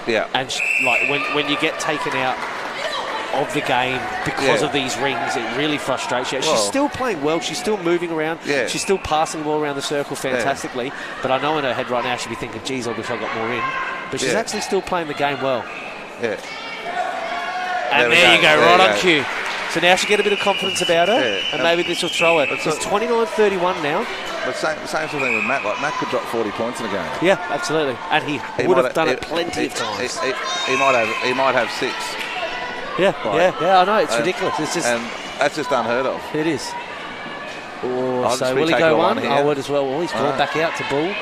Yeah. And when you get taken out of the game because of these rings, it really frustrates you. She's still playing well. She's still moving around. Yeah. She's still passing the ball around the circle fantastically. Yeah. But I know in her head right now she'll be thinking, geez, I wish I got more in. But she's actually still playing the game well. Yeah. And there you go, right on cue. So now she'll get a bit of confidence about her, and maybe this will throw her. It's 29-31 now. But same sort of thing with Matt. Like, Matt could drop 40 points in a game. Yeah, absolutely. And he would have done it plenty of times. He might have 6. Yeah, I know, it's ridiculous. It's just, and that's just unheard of. It is. So will he go one? I would as well. Well, he's gone back out to Bull.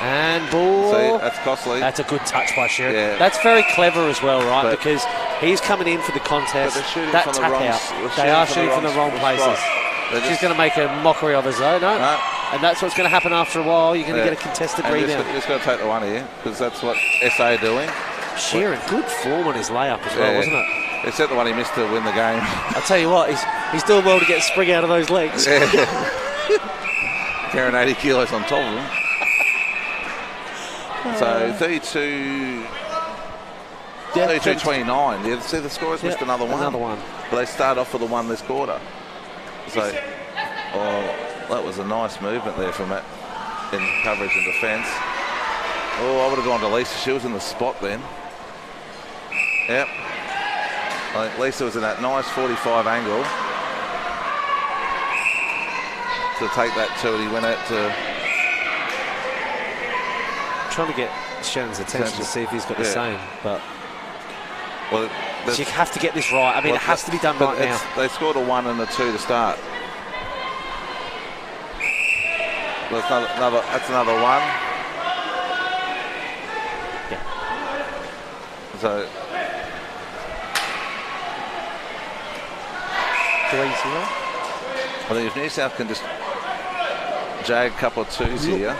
And Bull. See, that's costly. That's a good touch by Shearer. Yeah. That's very clever as well, right? Because he's coming in for the contest. But they're shooting that from tap the wrong, out. They are shooting from the wrong places. She's going to make a mockery of us, though, no? And that's what's going to happen after a while. You're going to get a contested rebound. Just got to take the one here, because that's what SA are doing. Sheeran, good form on his layup as well, wasn't it? Except the one he missed to win the game. I'll tell you what, he's doing well to get a spring out of those legs. Yeah. Carrying 80 kilos on top of him. So 32-29. Yeah, see, the scorers missed another one. Another one. But they start off with the one this quarter. So, that was a nice movement there from it in coverage and defence. Oh, I would have gone to Lisa. She was in the spot then. Yep. I think Lisa was in that nice 45 angle to take that two, and he went out to... Trying to get Shannon's attention to see if he's got the same, but... Well, you have to get this right. I mean, it has to be done right now. They scored a 1 and a 2 to start. That's another one. Yeah. So... 3-0. I think if New South can just jag a couple of twos here.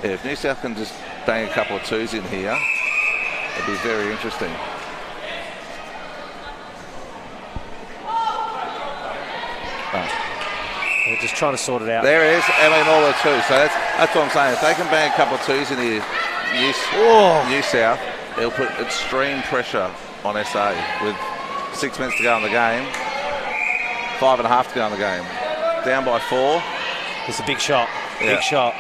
Yeah, if New South can just bang a couple of twos in here, it'd be very interesting. They're just trying to sort it out. There is Emily Moore too. So that's what I'm saying. If they can bang a couple of twos in here, New South, it'll put extreme pressure on SA with 6 minutes to go in the game, 5.5 to go in the game. Down by 4. It's a big shot. Big shot.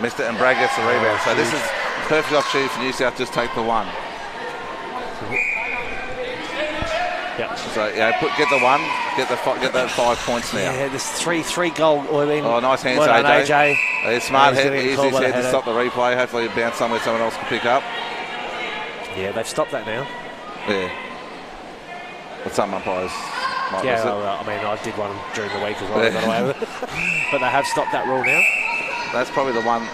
Missed it, and Bragg gets the rebound. So this is perfect opportunity for New South. Just take the one. Yep. So get the one, get that 5 points now. Yeah, there's three goal. Nice hands, well done, AJ. It's smart head, easy head to header. stop the replay. Hopefully it bounce somewhere someone else can pick up. Yeah, they've stopped that now. Yeah. But some umpires might miss it. I mean, I did one during the week as well. I got away with it. But they have stopped that rule now. That's probably the one.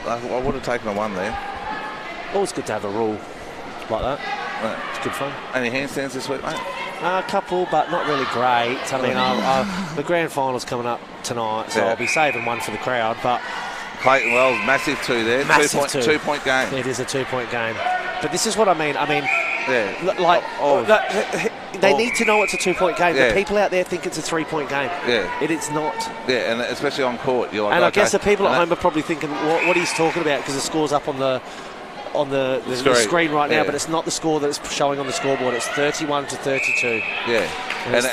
I would have taken the one there. Always good to have a rule like that. Right. It's good fun. Any handstands this week, mate? A couple, but not really great. I mean, the grand final's coming up tonight, so I'll be saving one for the crowd. But Clayton Wells, massive 2 there. Massive 2-point game. It is a 2-point game. But this is what I mean. They need to know it's a 2-point game. The people out there think it's a 3-point game. Yeah. It's not. Yeah, and especially on court. You're like, and I guess the people at home are probably thinking what he's talking about, because the score's up on the screen right now, but it's not the score that's showing on the scoreboard. It's 31-32. Yeah, and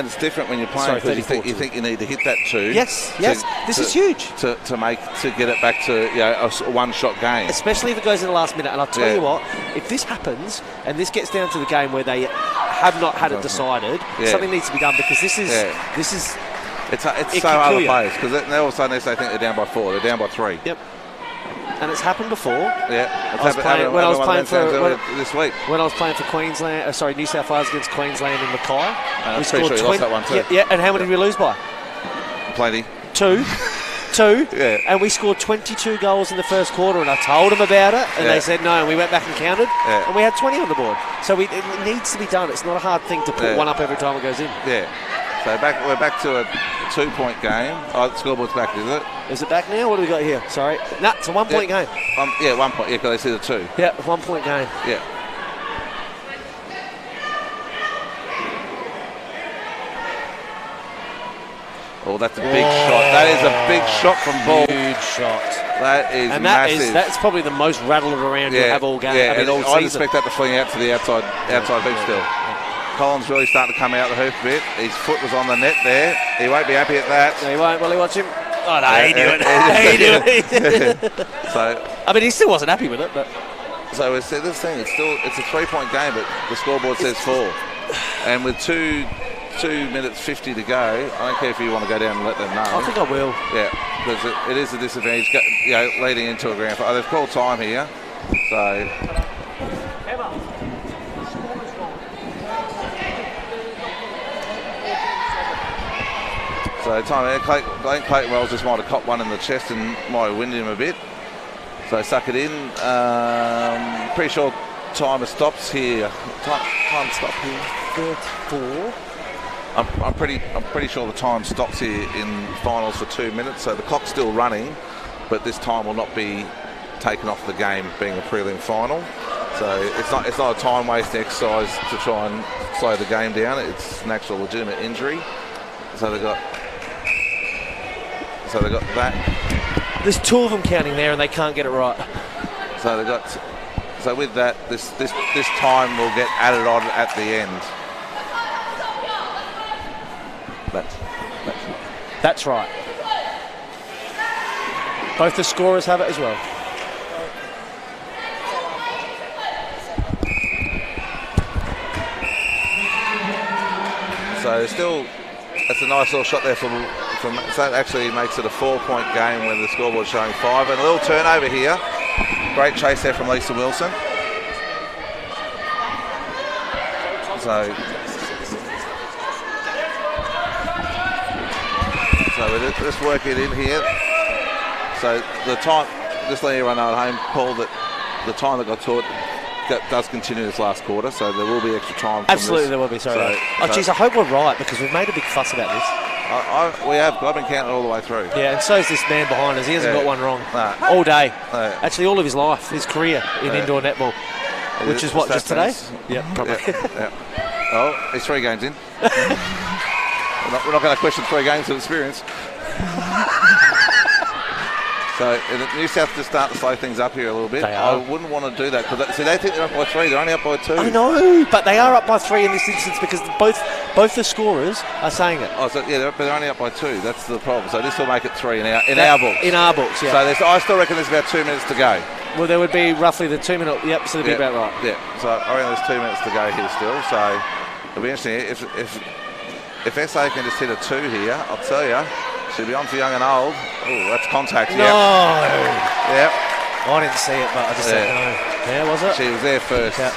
it's different when you're playing, because you think you need to hit that 2. Yes, this is huge to get it back to a one-shot game, especially if it goes in the last minute. And I'll tell you what, if this happens and this gets down to the game where they have not had it decided, something needs to be done, because this is it's so hard to play, because all of a sudden they think they're down by 4, they're down by 3. Yep. And it's happened before. Yeah, this week. When I was playing for New South Wales against Queensland in Mackay. We scored 20. Lost that one too. Yeah, and how many did we lose by? Plenty. 2. And we scored 22 goals in the first quarter, and I told them about it, and they said no, and we went back and counted, and we had 20 on the board. So it needs to be done. It's not a hard thing to put one up every time it goes in. Yeah. So we're back to a 2-point game. The scoreboard's back, is it? Is it back now? What do we got here? Sorry. No, it's a 1-point game. 1 point. Yeah, because they see the 2. Yeah, 1-point game. Yeah. Oh, that's a big shot. That is a big shot from Ball. Huge shot. That is massive. That's probably the most rattled around you'll have all game. Yeah, all I'd expect that to fling out to the outside beach still. Collins really starting to come out the hoop a bit. His foot was on the net there. He won't be happy at that. No, he won't. Will he watch him? Oh, no, he knew it. So, I mean, he still wasn't happy with it, but... So it's this thing. It's a 3-point game, but the scoreboard says 4. And with 2 minutes 50 to go, I don't care if you want to go down and let them know. I think I will. Yeah, because it is a disadvantage, leading into a grand final. They've called time here, so... So time Clayton Wells just might have copped one in the chest and might have winded him a bit. So suck it in. Pretty sure timer stops here. Time stop here. 34. I'm pretty sure the time stops here in finals for 2 minutes, so the clock's still running, but this time will not be taken off the game, being a prelim final. So it's not a time wasting exercise to try and slow the game down. It's an actual legitimate injury. So they got that. There's 2 of them counting there, and they can't get it right. So with that, this time will get added on at the end. That's right. Both the scorers have it as well. So still, that's a nice little shot there from so that actually makes it a 4-point game when the scoreboard's showing 5. And a little turnover here. Great chase there from Lisa Wilson. So we just work it in here. So the time, just letting everyone know at home, Paul, that the time that got taught does continue this last quarter, so there will be extra time. Absolutely, there will be. Sorry. Geez, I hope we're right, because we've made a big fuss about this. I've been counting all the way through. Yeah, and so's this man behind us. He hasn't got one wrong all day. Actually, all of his life, his career in indoor netball, which is what, just today? Yep, probably. Yep. Oh, he's 3 games in. We're not going to question 3 games of experience. So New South just start to slow things up here a little bit. I wouldn't want to do that, because they think they're up by 3. They're only up by 2. I know, but they are up by 3 in this instance, because both the scorers are saying it. Oh, so yeah, they're only up by 2. That's the problem. So this will make it 3 in our books. In our books, yeah. So I still reckon there's about 2 minutes to go. Well, there would be roughly the 2 minute. Yep, so they'd be about right. Yeah. So I reckon there's 2 minutes to go here still. So it'll be interesting if SA can just hit a 2 here. I'll tell you. She'll be on for young and old. Oh, that's contact. No. Yep. I didn't see it, but I just said no. Yeah, was it? She was there first. Yep.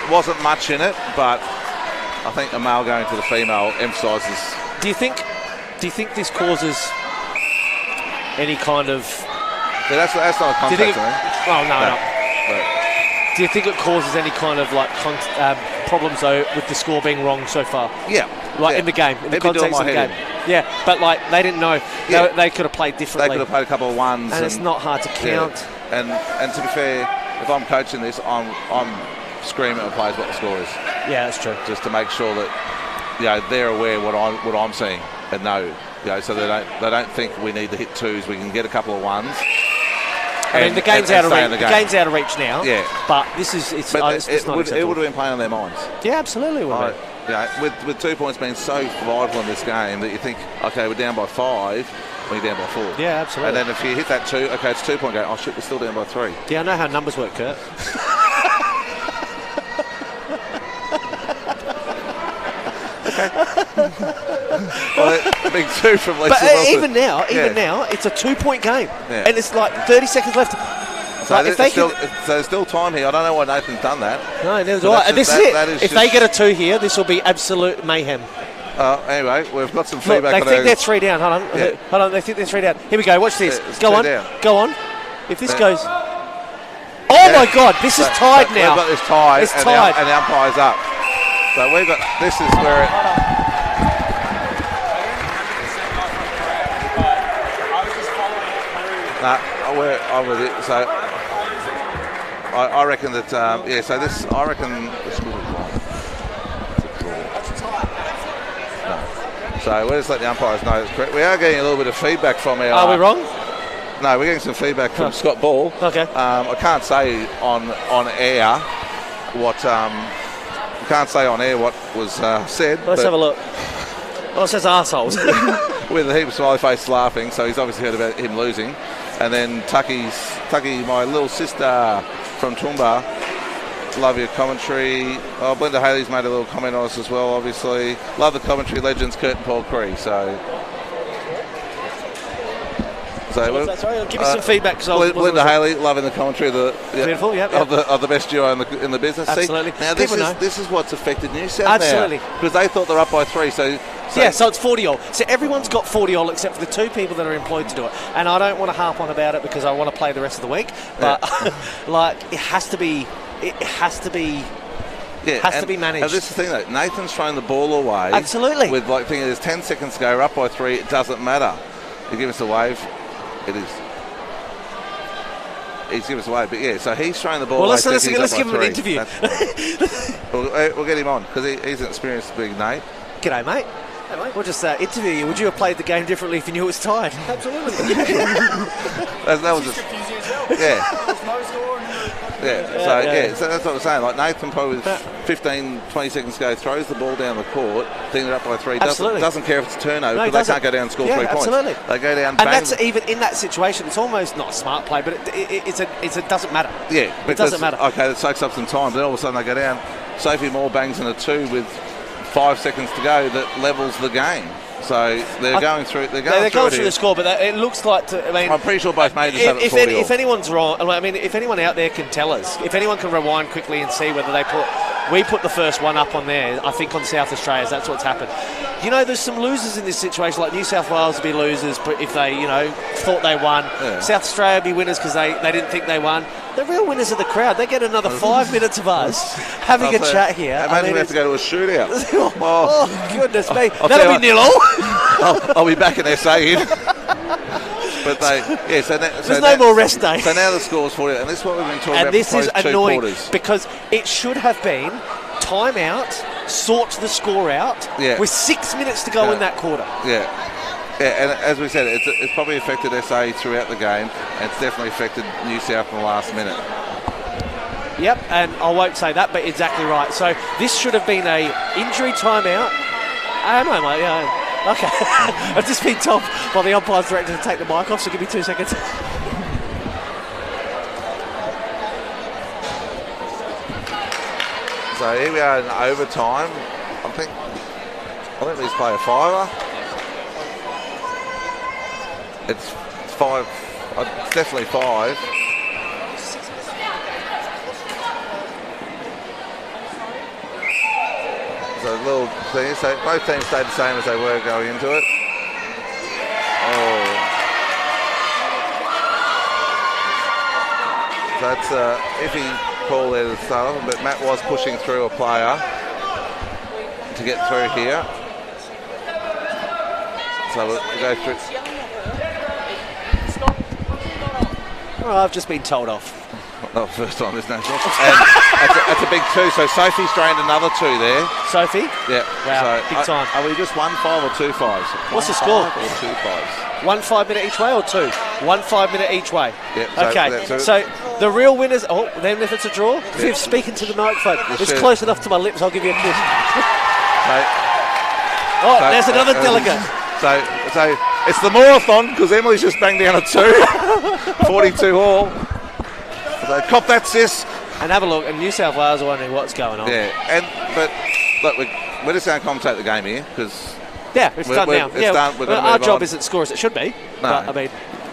Wasn't much in it, but I think a male going to the female emphasises. Do you think this causes any kind of? Yeah, that's not a contact. No. Do you think it causes any kind of problems though with the score being wrong so far? Yeah. In the game, in the context of the game. Yeah, but they didn't know. Yeah. They could have played differently. They could have played a couple of ones. And it's not hard to count. Yeah. And to be fair, if I'm coaching this, I'm screaming at players what the score is. Yeah, that's true. Just to make sure that they're aware what I'm seeing and know. So they don't think we need to hit 2s. We can get a couple of 1s. I mean, the game's out of reach. The game's out of reach now. Yeah. But this is it's not acceptable. It would have been playing on their minds. Yeah, absolutely. With 2 points being so vital in this game that you think, okay, we're down by 5, we're down by 4. Yeah, absolutely. And then if you hit that 2, okay, it's a 2-point game. Oh shit, we're still down by 3. Yeah, I know how numbers work, Kurt. Okay. Well, big 2 from Lisa Wilson. But even now, it's a 2-point game, and it's like 30 seconds left. So there's still time here. I don't know why Nathan's done that. No, neither do I. And this is it. If they get a 2 here, this will be absolute mayhem. Anyway, we've got some feedback. They think they're 3 down. Hold on. They think they're 3 down. Here we go. Watch this. Go on. If this goes. Oh my God! This is tied now. We've got this tied. It's tied. And the umpire's up. So we've got. This is where it. I'm with it. So I reckon that. So this. I reckon the score is wrong. No. So we'll just let the umpires know it's correct. We are getting a little bit of feedback from our. Are we wrong? No, we're getting some feedback from Scott Ball. Okay. I can't say on air what. Can't say on air what was said. Let's have a look. Oh, it says arseholes. With a heap of smiley face laughing, so he's obviously heard about him losing. And then Tucky, my little sister from Toowoomba, love your commentary. Oh, Belinda Haley's made a little comment on us as well, obviously. Love the commentary legends, Kurt and Paul Cree. So sorry, give me some feedback. Belinda Haley, loving the commentary of the beautiful, of the best duo in the business. Absolutely. See, now this is what's affected New South Absolutely. now, because they thought they're up by 3. So it's 40-all. So everyone's got 40-all except for the 2 people that are employed to do it. And I don't want to harp on about it because I want to play the rest of the week. But it has to be it has to be. Yeah, has to be managed. And this is the thing, though. Nathan's thrown the ball away. Absolutely. With like thinking there's 10 seconds to go, we're up by 3. It doesn't matter. He gives us a wave. It is. He's given us a wave, but yeah. So he's throwing the ball. Well, away. Let's give him an interview. We'll get him on because he's an experienced big Nate. G'day, mate. Hey, mate. We'll just interview you. Would you have played the game differently if you knew it was tied? Absolutely. that was just yeah. So that's what I'm saying. Like Nathan probably with 15, 20 seconds to go throws the ball down the court, thinking it up by 3. Doesn't care if it's a turnover because they can't go down and score 3 points. Absolutely. They go down. And that's even in that situation. It's almost not a smart play, but it doesn't matter. Yeah, it doesn't matter. Okay, it soaks up some time, but then all of a sudden they go down. Sophie Moore bangs in a 2 with 5 seconds to go that levels the game. So they're going through. They're going through the score, but it looks like. I'm pretty sure both majors have it 40 if anyone's wrong, I mean, if anyone out there can tell us, if anyone can rewind quickly and see whether we put the first one up on there. I think on South Australia's, that's what's happened. You know, there's some losers in this situation. Like New South Wales would be losers, but if they, thought they won, South Australia would be winners because they didn't think they won. The real winners are the crowd. They get another 5 minutes of us having a chat here. Imagine we have to go to a shootout. Oh, goodness me. That'll be 0-0. I'll be back in SA in. But there's no more rest day. So now the score's 40, and this is what we've been talking about. And this is annoying quarters. Because it should have been timeout, sort the score out with 6 minutes to go in that quarter. Yeah, and as we said, it's probably affected SA throughout the game, and it's definitely affected New South in the last minute. Yep, and I won't say that, but exactly right. So this should have been a injury timeout. No, mate, yeah. Okay. I've just been told by the umpire's director to take the mic off, so give me 2 seconds. So here we are in overtime. I think these play a 5. It's 5. It's definitely 5. So a little thing. So both teams stayed the same as they were going into it. So that's iffy call there to start off, but Matt was pushing through a player to get through here. So we'll go through. Oh, I've just been told off. Not the first time this national. And that's a big 2. So Sophie's drained another 2 there. Sophie? Yeah. Wow, so big time. Are we just 1-5 or 2 5s? What's the score? 1 5 or 2 5s? 1 5 minute each way or 2? 1 5 minute each way. Yeah, okay. So the real winners. Oh, then if it's a draw, if you're speaking to the microphone, it's close enough to my lips. I'll give you a kiss. There's another delegate. So it's the marathon because Emily's just banged down a 2. 42 all. So cop that, sis. And have a look. And New South Wales are wondering what's going on. Yeah, but look, we're just going to commentate the game here because. Yeah, it's done now. It's done. Our job isn't score as it should be. No,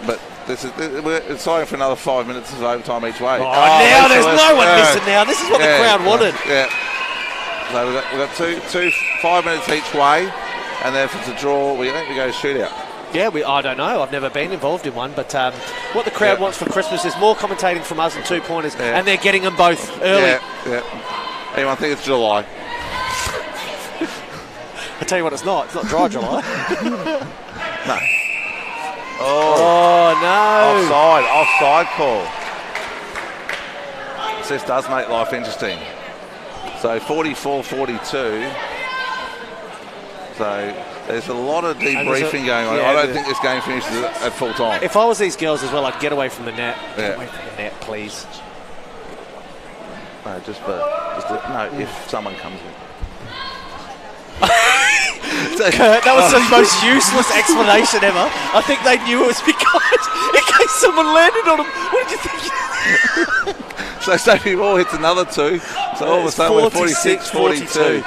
but we're exciting for another 5 minutes of overtime each way. Now there's no one missing. Now this is what the crowd wanted. Yeah. So we've got two 5 minutes each way, and then if it's a draw, we go shootout. Yeah, I don't know. I've never been involved in one, but what the crowd wants for Christmas is more commentating from us and 2 pointers, and they're getting them both early. Yeah. Anyone think it's July? I tell you what, it's not. It's not dry July. No. Oh no! Offside call. This does make life interesting. So 44-42. So there's a lot of debriefing going on. I don't think this game finishes at full time. If I was these girls as well, I'd get away from the net. Get away from the net, please. No, if someone comes in. Kurt, that was the most useless explanation ever. I think they knew it was because in case someone landed on them. What did you think? So Sophie Moore hits another 2. So all of a sudden we're 46-42.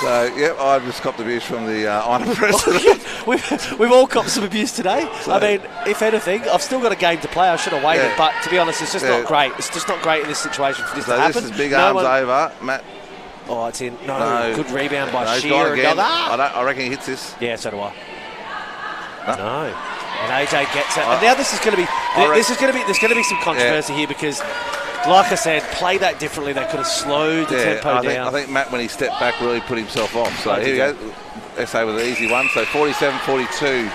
So, I've just copped abuse from the honour president. We've all copped some abuse today. I mean, if anything, I've still got a game to play. I should have waited, but to be honest, it's just not great. It's just not great in this situation for this to happen. So this is big arms over. Matt. Oh, it's in. No. Good rebound by Shearer. Again. I reckon he hits this. Yeah, so do I. No. And AJ gets it. And now this is going to be. There's going to be some controversy here because Like I said, play that differently. They could have slowed the tempo down. I think Matt, when he stepped back, really put himself off. So here we go. SA with an easy one. So 47-42.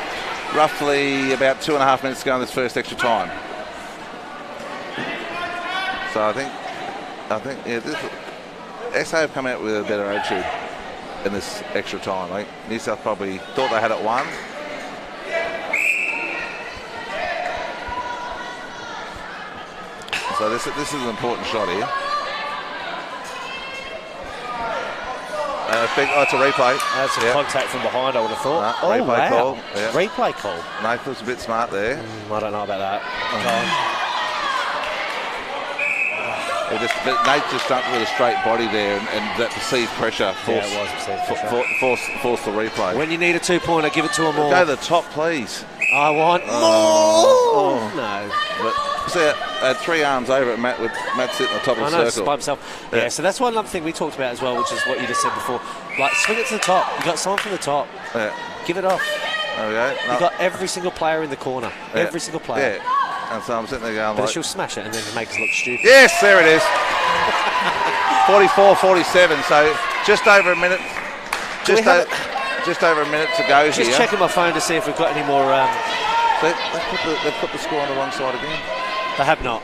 Roughly about 2.5 minutes to go in this first extra time. So I think SA have come out with a better attitude in this extra time. I think New South probably thought they had it won. So this is an important shot here. It's a replay. That's a contact from behind, I would have thought. Replay call. Yeah. Replay call. Nathan's a bit smart there. I don't know about that. Nate just jumped with a straight body there, and that perceived pressure forced the replay. When you need a 2-pointer, give it to them all. Go to the top, please. I want more. No. But see, I had 3 arms over at Matt, with Matt sitting on the top of the circle. By himself. Yeah, so that's one other thing we talked about as well, which is what you just said before. Like, swing it to the top. You got someone from the top. Yeah. Give it off. There we go. You got every single player in the corner. Yeah. Every single player. Yeah. And so I'm sitting there going, but she'll smash it and then make us look stupid. Yes, there it is. 44-47. So just over a minute. Just over a minute to go here. Just checking my phone to see if we've got any more. They've put the score on the wrong side again. They have not.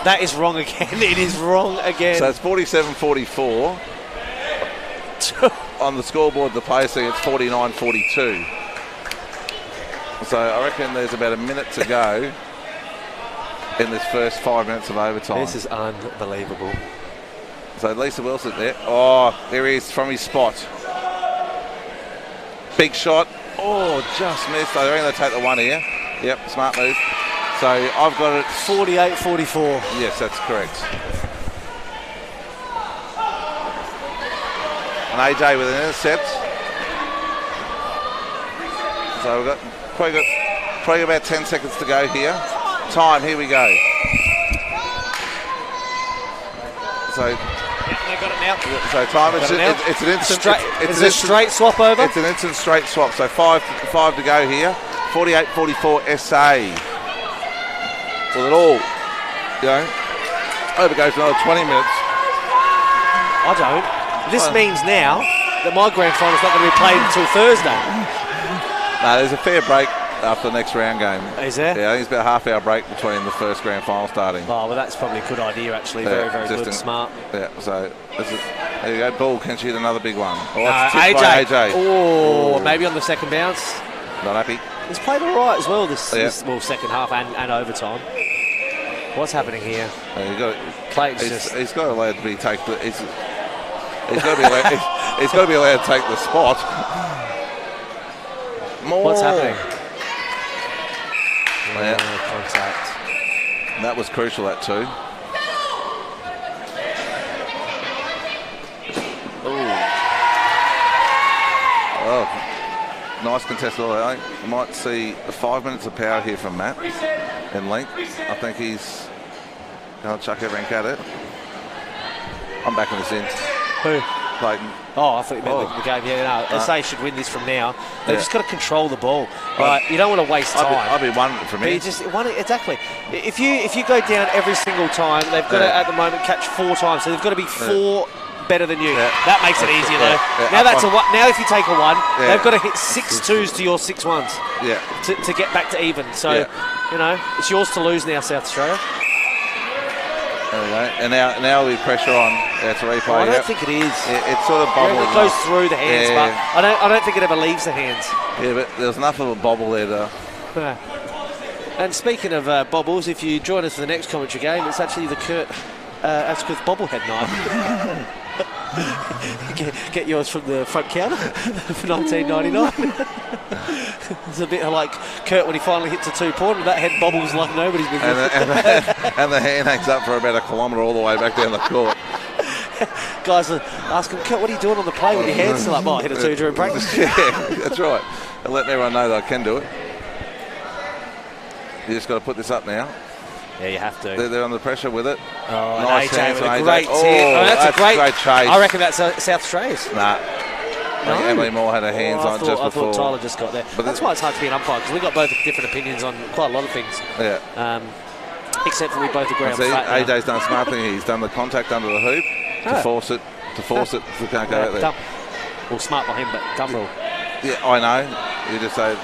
That is wrong again. It is wrong again. So it's 47-44. On the scoreboard, the placing, it's 49-42. So I reckon there's about a minute to go in this first 5 minutes of overtime. This is unbelievable. So Lisa Wilson there. Oh, there he is from his spot. Big shot. Oh, just missed. I reckon they'll take the one here. Yep, smart move. So I've got it 48-44. Yes, that's correct. And AJ with an intercept. So we've got probably about 10 seconds to go here. Time, here we go. So they got it now. So time, it's an instant. It's a straight swap over. It's an instant straight swap. So five to go here. 48-44 SA. With it all, over goes another 20 minutes. I don't. This means now that my grand final's not going to be played until Thursday. No, there's a fair break after the next round game. Is there? Yeah, I think it's about a half-hour break between the first grand final starting. Oh, well, that's probably a good idea, actually. Very, very good, smart. Yeah, so there you go. Ball, can she hit another big one? AJ. Oh, maybe on the second bounce. Not happy. He's played all right as well this second half and overtime. What's happening here? He's got to allow to be take the. He's got to be allowed to take the spot. More. What's happening? Yeah. Contact. And that was crucial, that too. Oh, nice contest. I think we might see 5 minutes of power here from Matt in length. I think he's going to chuck everything at it. I'm backing this in. Who? Clayton. Oh, I thought you meant the game. Yeah, no. SA should win this from now. They've just got to control the ball. Right? You don't want to waste time. I'll be one from here. Exactly. If you go down every single time, they've got to at the moment catch 4 times. So they've got to be 4 better than you. Yeah. That makes it easier though. Yeah. Now if you take a 1, they've got to hit 6 2s to your 6 1s. Yeah. To get back to even. So it's yours to lose now, South Australia. Okay. And now we pressure on. It's a replay. I don't think it is. It's sort of bobbled. It goes through the hands, but I don't think it ever leaves the hands. Yeah, but there's enough of a bobble there though. And speaking of bobbles, if you join us for the next commentary game, it's actually the Kurt Asquith bobblehead night. Get yours from the front counter for $19.99. It's a bit like Kurt when he finally hits a 2-pointer. That head bobbles like nobody's been. And the hand hangs up for about a kilometre all the way back down the court. Guys are asking, Kurt, what are you doing on the play with your hands still up? Oh, I hit a 2 during practice. Yeah, that's right. And letting everyone know that I can do it. You just got to put this up now. Yeah, you have to. They're under pressure with it. Oh, nice AJ with a great tip. That's a great chase. I reckon that's South Australia's. Nah. No. Emily Moore had her hands on just I before. thought Tyler just got there. But that's why it's hard to be an umpire, because we've got both different opinions on quite a lot of things. Yeah. Except for we both agree on see, fat. AJ's done a smart thing. He's done the contact under the hoop to force it. We can't go out there. Dumb. Well, smart by him, but dumb rule. Yeah, I know. You just say.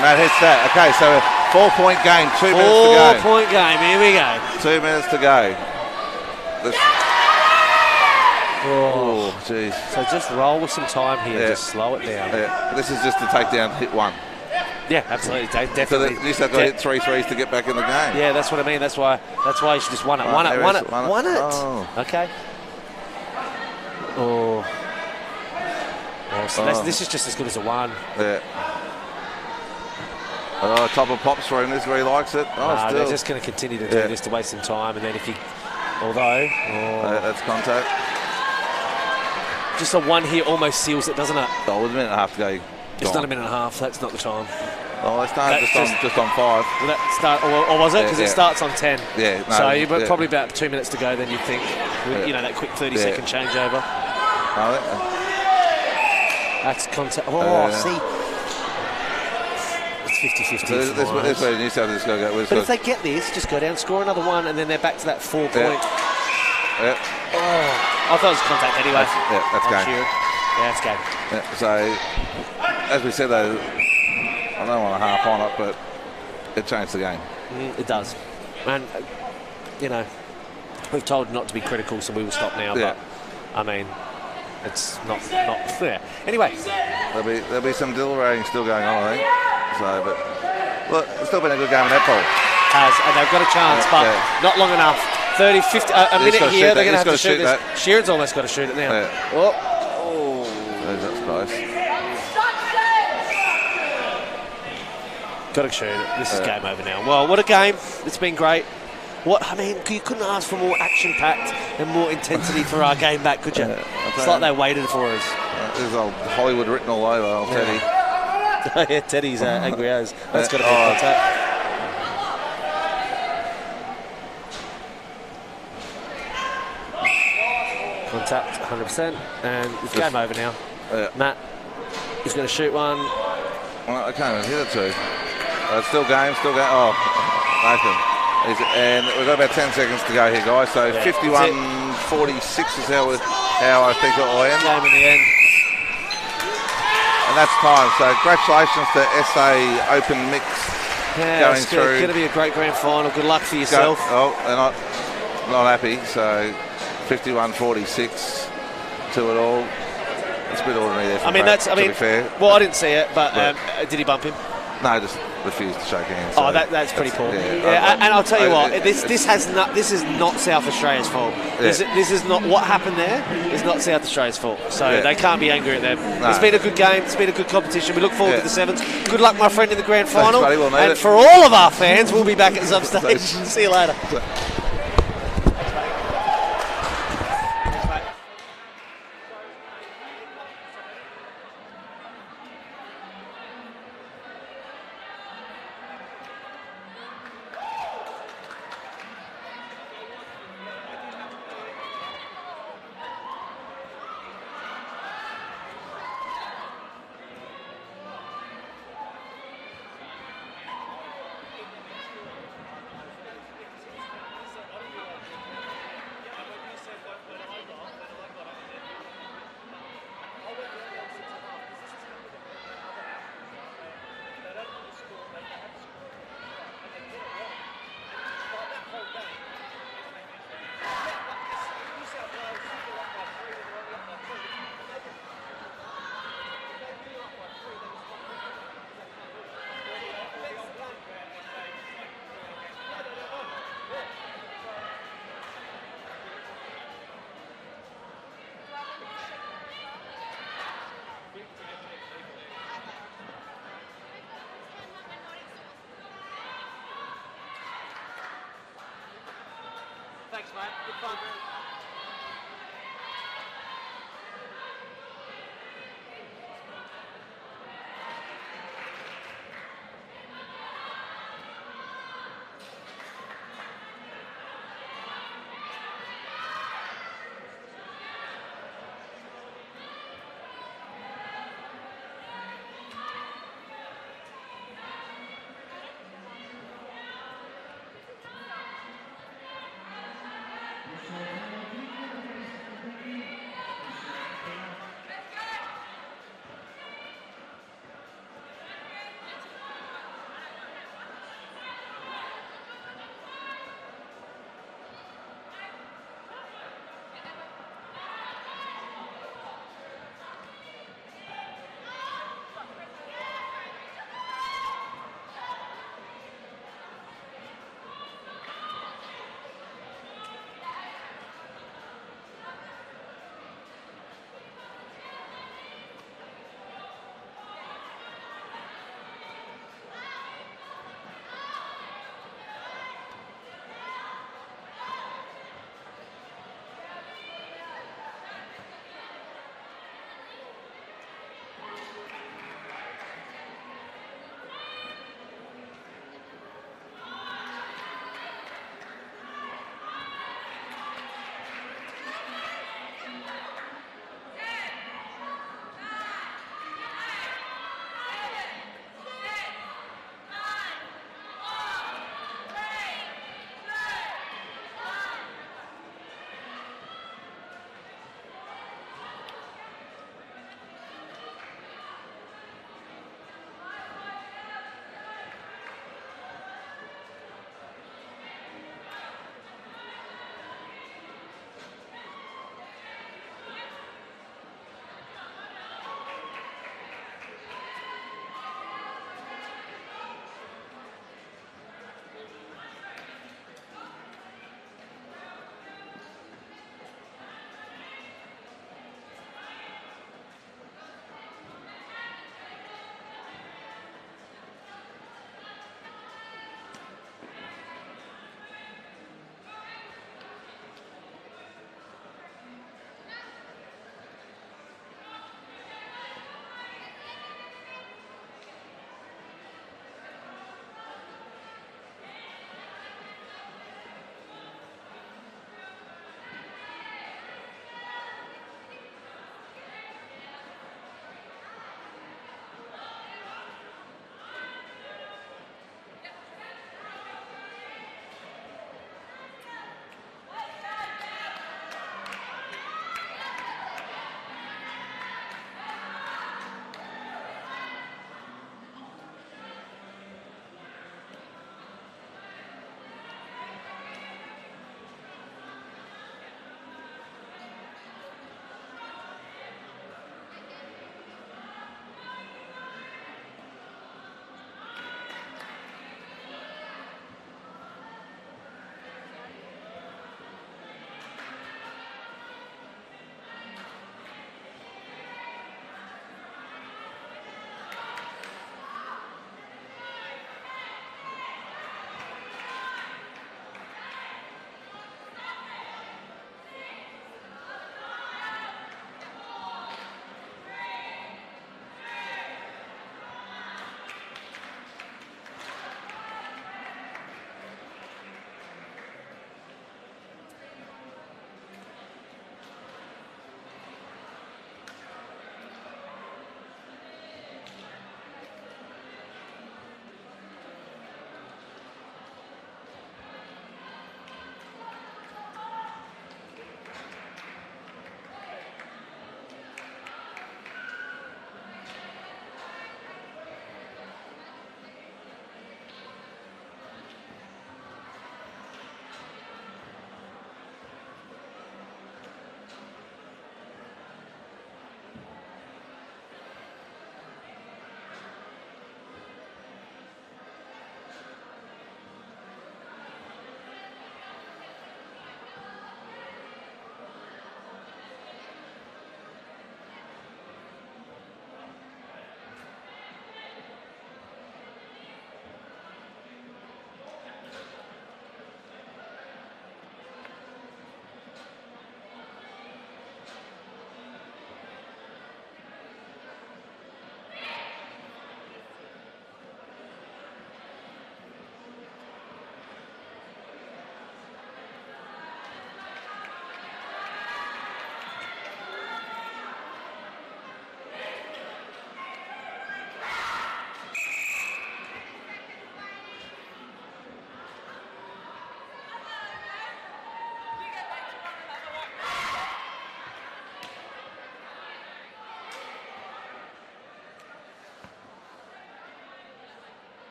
Matt hits that. Okay, so a 4-point game, 2 minutes to go. 4-point game, here we go. 2 minutes to go. Oh, jeez. So just roll with some time here, just slow it down. Yeah. This is just to take down hit 1. Yeah, absolutely, definitely. So at least they've got to hit 3 threes to get back in the game. Yeah, that's what I mean. That's why you should just won it. Won it. Oh. Okay. Oh. So this is just as good as a 1. Yeah. Oh, top of pops for him. This is where he likes it. Oh, they're just going to continue to do this to waste some time, and then if you, that's contact. Just a 1 here almost seals it, doesn't it? Oh, with a minute and a half to go. It's not a minute and a half. That's not the time. Oh, they started just on 5. Will that start, or was it? Because it starts on 10. Yeah. No, so you've got probably about 2 minutes to go. Then you think, that quick 30-second changeover. That's contact. See. It's 50-50. So this way New South Wales is going to go. But if they get this, just go down, score another 1, and then they're back to that 4-point. Yeah. Oh, I thought it was contact anyway. That's game. Yeah, it's game. Yeah, so, as we said, though, I don't want to harp on it, but it changed the game. It does. And, we've told not to be critical, so we will stop now. Yeah. But, I mean, it's not fair. Anyway. There'll be some deliberating still going on, I think. So, but, look, it's still been a good game in netball. And they've got a chance, but not long enough. 30, 50, a minute here, they're going to have to shoot this. Sheeran's almost got to shoot it now. Yeah. Oh. That's close. Got to shoot it. This is game over now. Well, what a game. It's been great. You couldn't ask for more action-packed and more intensity for our game back, could you? It's like they waited for us. There's old Hollywood written all over, old Teddy. Yeah, Teddy's angry as. That's got to be contact. Contact 100%, and it's game over now. Matt is going to shoot one. Well, I can't even hit it too. Still game. Oh, Nathan. And we've got about 10 seconds to go here, guys. So 51-46 is how I think it will end. Game in the end. And that's time. So congratulations to SA Open Mix going through. It's going to be a great grand final. Good luck for yourself. They're not happy. So 51-46 to it all. It's a bit ordinary there. To be fair. Well, I didn't see it, but did he bump him? No, just refused to shake hands. So that's pretty poor. And I'll tell you what, this is not South Australia's fault. This is not what happened there. It's not South Australia's fault. So they can't be angry at them. No. It's been a good game. It's been a good competition. We look forward to the sevens. Good luck, my friend, in the grand final. Thanks, buddy. And for all of our fans, we'll be back at some stage. See you later. Thanks, mate. Good fun.